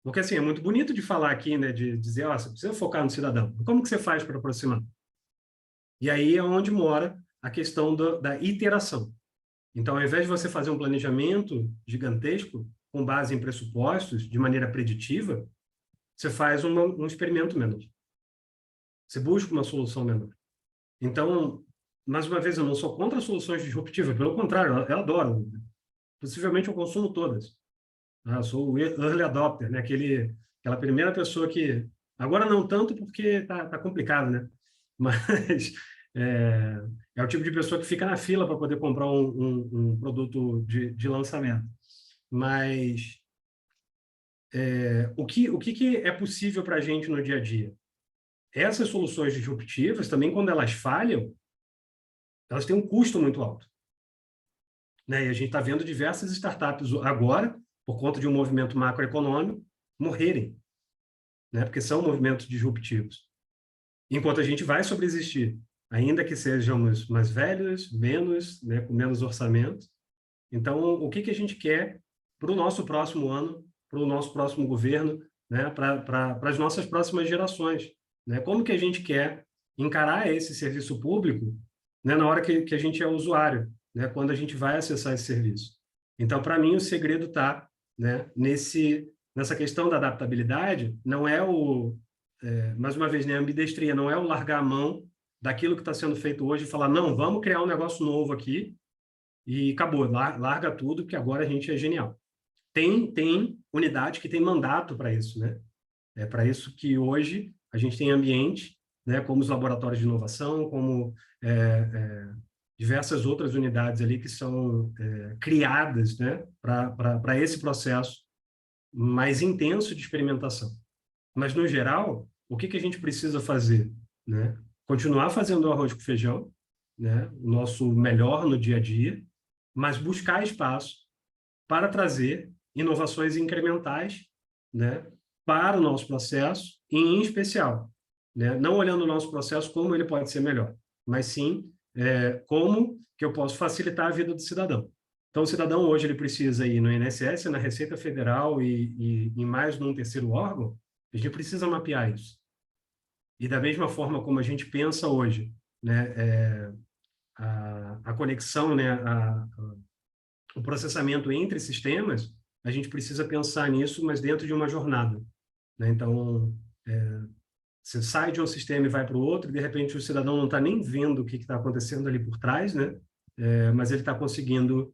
Porque, assim, é muito bonito de falar aqui, né, de dizer, você precisa focar no cidadão. Como que você faz para aproximar? E aí é onde mora a questão da iteração. Então, ao invés de você fazer um planejamento gigantesco, com base em pressupostos, de maneira preditiva, você faz um experimento menor. Você busca uma solução menor. Então, mais uma vez, eu não sou contra soluções disruptivas, pelo contrário, eu adoro. Possivelmente eu consumo todas. Eu sou o early adopter, né? Aquela primeira pessoa que... Agora não tanto porque tá complicado, né? Mas é o tipo de pessoa que fica na fila para poder comprar um produto de lançamento. Mas o que é possível para a gente no dia a dia? Essas soluções disruptivas, também quando elas falham, elas têm um custo muito alto. Né? E a gente está vendo diversas startups agora, por conta de um movimento macroeconômico, morrerem. Né? Porque são movimentos disruptivos. Enquanto a gente vai sobreexistir, ainda que sejamos mais velhos, menos, né, com menos orçamento. Então, o que a gente quer para o nosso próximo ano, para o nosso próximo governo, né, para as nossas próximas gerações? Né? Como que a gente quer encarar esse serviço público, né, na hora que a gente é usuário, né, quando a gente vai acessar esse serviço? Então, para mim, o segredo está, né, nessa questão da adaptabilidade. Não é mais uma vez, né, a ambidestria não é o largar a mão daquilo que está sendo feito hoje e falar, não, vamos criar um negócio novo aqui e acabou, larga tudo, que agora a gente é genial. Tem unidade que tem mandato para isso, né? É para isso que hoje a gente tem ambiente, né, como os laboratórios de inovação, como diversas outras unidades ali que são criadas, né, para esse processo mais intenso de experimentação. Mas, no geral, o que a gente precisa fazer? Né? Continuar fazendo o arroz com feijão, né? O nosso melhor no dia a dia, mas buscar espaço para trazer inovações incrementais, né, para o nosso processo, e em especial, né, não olhando o nosso processo como ele pode ser melhor, mas sim como que eu posso facilitar a vida do cidadão. Então, o cidadão hoje ele precisa ir no INSS, na Receita Federal e mais num terceiro órgão. A gente precisa mapear isso. E da mesma forma como a gente pensa hoje, né, a conexão, né, o processamento entre sistemas, a gente precisa pensar nisso, mas dentro de uma jornada. Né? Então, Você sai de um sistema e vai para o outro, e de repente o cidadão não está nem vendo o que está acontecendo ali por trás, né? Mas ele está conseguindo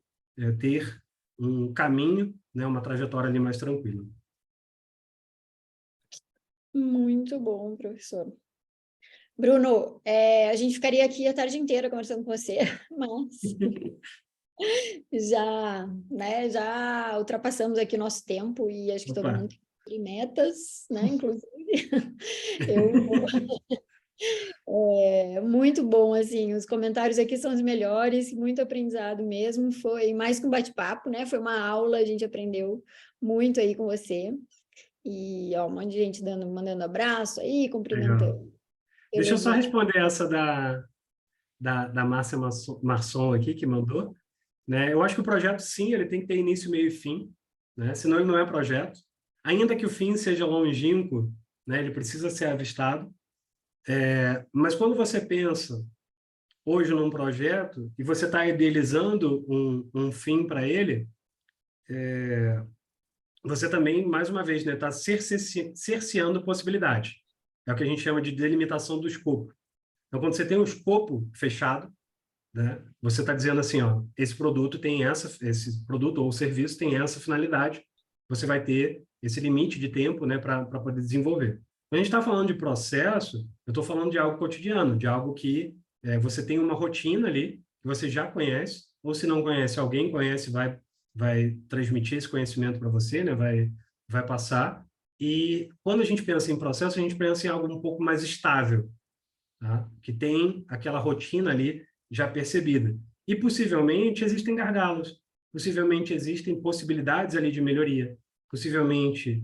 ter um caminho, né? Uma trajetória ali mais tranquila. Muito bom, professor. Bruno, a gente ficaria aqui a tarde inteira conversando com você, mas já ultrapassamos aqui o nosso tempo e acho que todo Opa. mundo tem metas, né? Inclusive, eu muito bom, assim, os comentários aqui são os melhores, muito aprendizado mesmo, foi mais que um bate-papo, né? Foi uma aula, a gente aprendeu muito aí com você. E ó, um monte de gente mandando abraço aí, Legal. cumprimentando. Deixa eu só Beleza. responder essa da Márcia Marçom aqui, que mandou. Né? Eu acho que o projeto, sim, ele tem que ter início, meio e fim, né? Senão ele não é projeto. Ainda que o fim seja longínquo, né? Ele precisa ser avistado. Mas quando você pensa hoje num projeto e você está idealizando um fim para ele, você também, mais uma vez, está cerceando possibilidade. É o que a gente chama de delimitação do escopo. Então, quando você tem um escopo fechado, né, você está dizendo assim, ó, esse produto ou serviço tem essa finalidade, você vai ter esse limite de tempo, né, para poder desenvolver. Quando a gente está falando de processo, eu estou falando de algo cotidiano, de algo que você tem uma rotina ali, que você já conhece, ou se não conhece, alguém conhece, vai transmitir esse conhecimento para você, né, vai passar. E quando a gente pensa em processo, a gente pensa em algo um pouco mais estável, tá? Que tem aquela rotina ali já percebida. E possivelmente existem gargalos, possivelmente existem possibilidades ali de melhoria, possivelmente,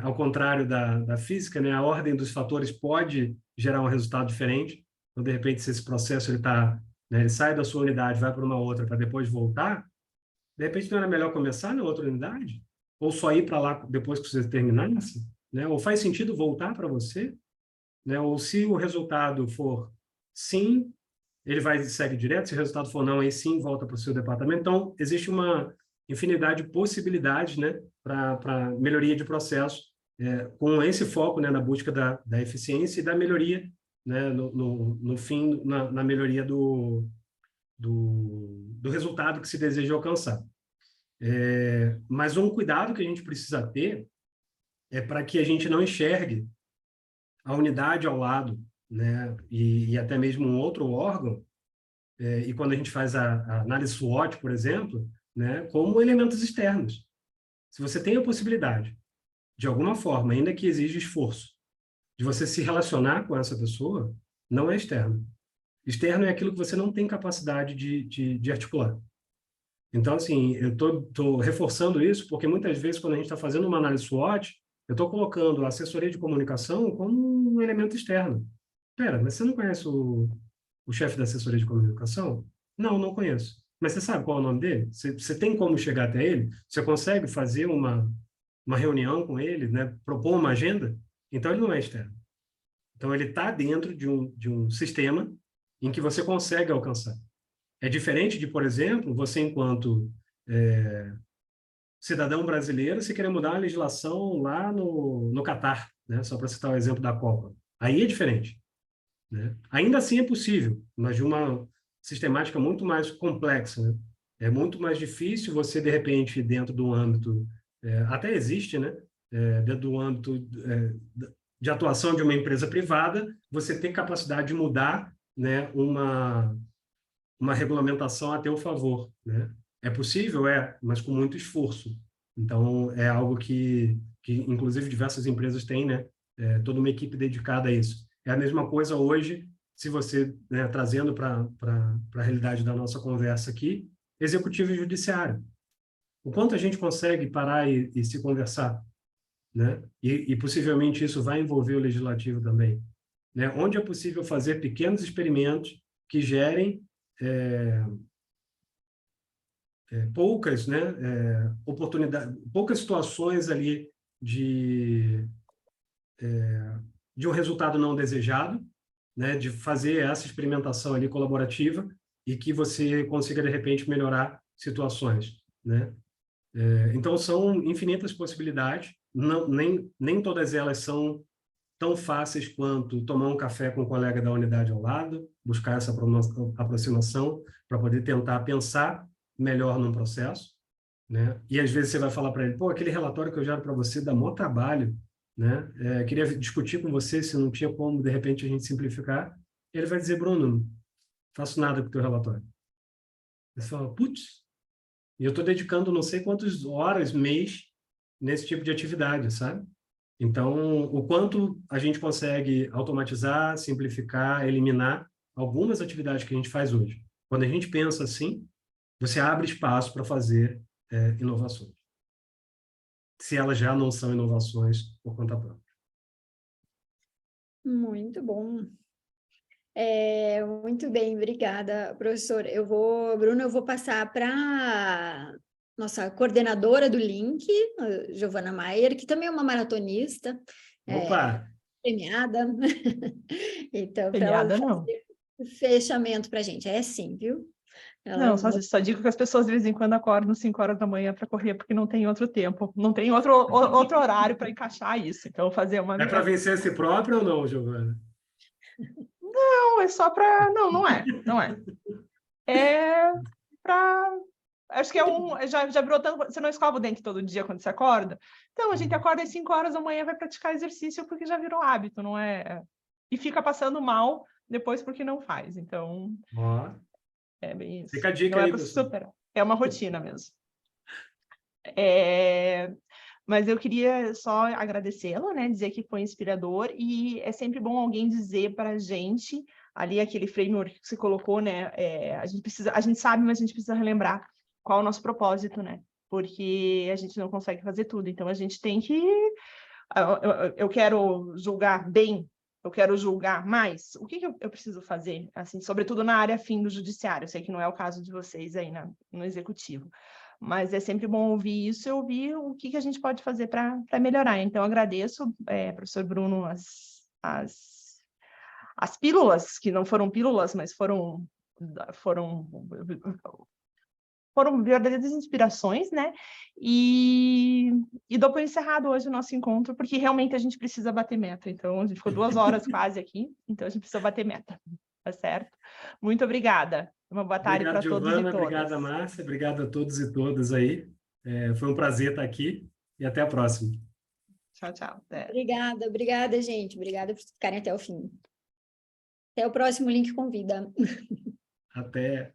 ao contrário da física, né, a ordem dos fatores pode gerar um resultado diferente. Então, de repente, se esse processo ele sai da sua unidade, vai para uma outra, para depois voltar, de repente não era melhor começar na outra unidade? Ou só ir para lá depois que você terminasse? Né? Ou faz sentido voltar para você? Né? Ou se o resultado for sim, ele segue direto, se o resultado for não, aí sim volta para o seu departamento. Então, existe uma infinidade de possibilidades, né, para melhoria de processo, com esse foco, né, na busca da eficiência e da melhoria, né, no fim, na melhoria do resultado que se deseja alcançar. Mas um cuidado que a gente precisa ter é para que a gente não enxergue a unidade ao lado, né, e até mesmo um outro órgão, e quando a gente faz a análise SWOT, por exemplo, né, como elementos externos. Se você tem a possibilidade, de alguma forma, ainda que exija esforço, de você se relacionar com essa pessoa, não é externo. Externo é aquilo que você não tem capacidade de articular. Então, assim, eu estou reforçando isso porque muitas vezes, quando a gente está fazendo uma análise SWOT, eu estou colocando a assessoria de comunicação como um elemento externo. Espera, mas você não conhece o chefe da assessoria de comunicação? Não, não conheço. Mas você sabe qual é o nome dele? Você tem como chegar até ele? Você consegue fazer uma reunião com ele, né? Propor uma agenda? Então, ele não é externo. Então, ele está dentro de um sistema em que você consegue alcançar. É diferente de, por exemplo, você, enquanto cidadão brasileiro, você querer mudar a legislação lá no Catar, né? Só para citar o exemplo da Copa. Aí é diferente. Né? Ainda assim é possível, mas de uma sistemática muito mais complexa. Né? É muito mais difícil você, de repente, dentro do âmbito, até existe, né? Dentro do âmbito de atuação de uma empresa privada, você ter capacidade de mudar, né, uma regulamentação a teu favor. Né? É possível? Mas com muito esforço. Então, é algo que inclusive, diversas empresas têm, né? Toda uma equipe dedicada a isso. É a mesma coisa hoje, se você, né, trazendo para a realidade da nossa conversa aqui, executivo e judiciário. O quanto a gente consegue parar e se conversar, né? E possivelmente isso vai envolver o legislativo também. Né? Onde é possível fazer pequenos experimentos que gerem poucas, né, oportunidades, poucas situações ali de um resultado não desejado, né, de fazer essa experimentação ali colaborativa e que você consiga, de repente, melhorar situações, né? Então, são infinitas possibilidades, nem todas elas são tão fáceis quanto tomar um café com um colega da unidade ao lado, buscar essa aproximação para poder tentar pensar melhor num processo, né? E às vezes você vai falar para ele, pô, aquele relatório que eu gero para você dá maior trabalho, né? Queria discutir com você se não tinha como, de repente, a gente simplificar. Ele vai dizer, Bruno, não faço nada com o teu relatório. Você fala, putz, e eu estou dedicando não sei quantas horas, mês, nesse tipo de atividade, sabe? Então, o quanto a gente consegue automatizar, simplificar, eliminar algumas atividades que a gente faz hoje. Quando a gente pensa assim, você abre espaço para fazer inovações. Se elas já não são inovações por conta própria. Muito bom. Muito bem, obrigada, professor. Bruno, eu vou passar para nossa coordenadora do Link, a Giovana Maier, que também é uma maratonista. Opa! Premiada. Então, para Premiada, ela não. fazer o fechamento para a gente. É sim, viu? Não, só digo que as pessoas de vez em quando acordam 5 horas da manhã para correr, porque não tem outro tempo, não tem outro horário para encaixar isso. Então, fazer uma. É para vencer a si próprio ou não, Giovana? Não, é só para. Não, não é. Não é. É para. Acho que já virou tanto. Você não escova o dente todo dia quando você acorda? Então, a gente acorda às 5 horas da manhã e vai praticar exercício porque já virou hábito, não é? E fica passando mal depois porque não faz. Então. Ó. É bem isso. Fica a dica não aí, é para superar. É uma rotina mesmo. Mas eu queria só agradecê-lo, né? Dizer que foi inspirador e é sempre bom alguém dizer para a gente ali aquele framework que você colocou, né? A gente sabe, mas a gente precisa relembrar qual é o nosso propósito, né? Porque a gente não consegue fazer tudo. Então a gente tem que. Eu quero julgar bem. Eu quero julgar mais, o que eu preciso fazer, assim, sobretudo na área fim do judiciário, eu sei que não é o caso de vocês aí no executivo, mas é sempre bom ouvir isso e ouvir o que a gente pode fazer para melhorar. Então, agradeço, professor Bruno, as pílulas, que não foram pílulas, mas foram verdadeiras inspirações, né? E dou por encerrado hoje o nosso encontro, porque realmente a gente precisa bater meta. Então, a gente ficou 2 horas quase aqui, então a gente precisa bater meta, tá certo? Muito obrigada. Uma boa tarde para todos e todas. Obrigada, Márcia. Obrigado a todos e todas aí. Foi um prazer estar aqui e até a próxima. Tchau, tchau. Obrigada, gente. Obrigada por ficarem até o fim. Até o próximo Link Convida. Até.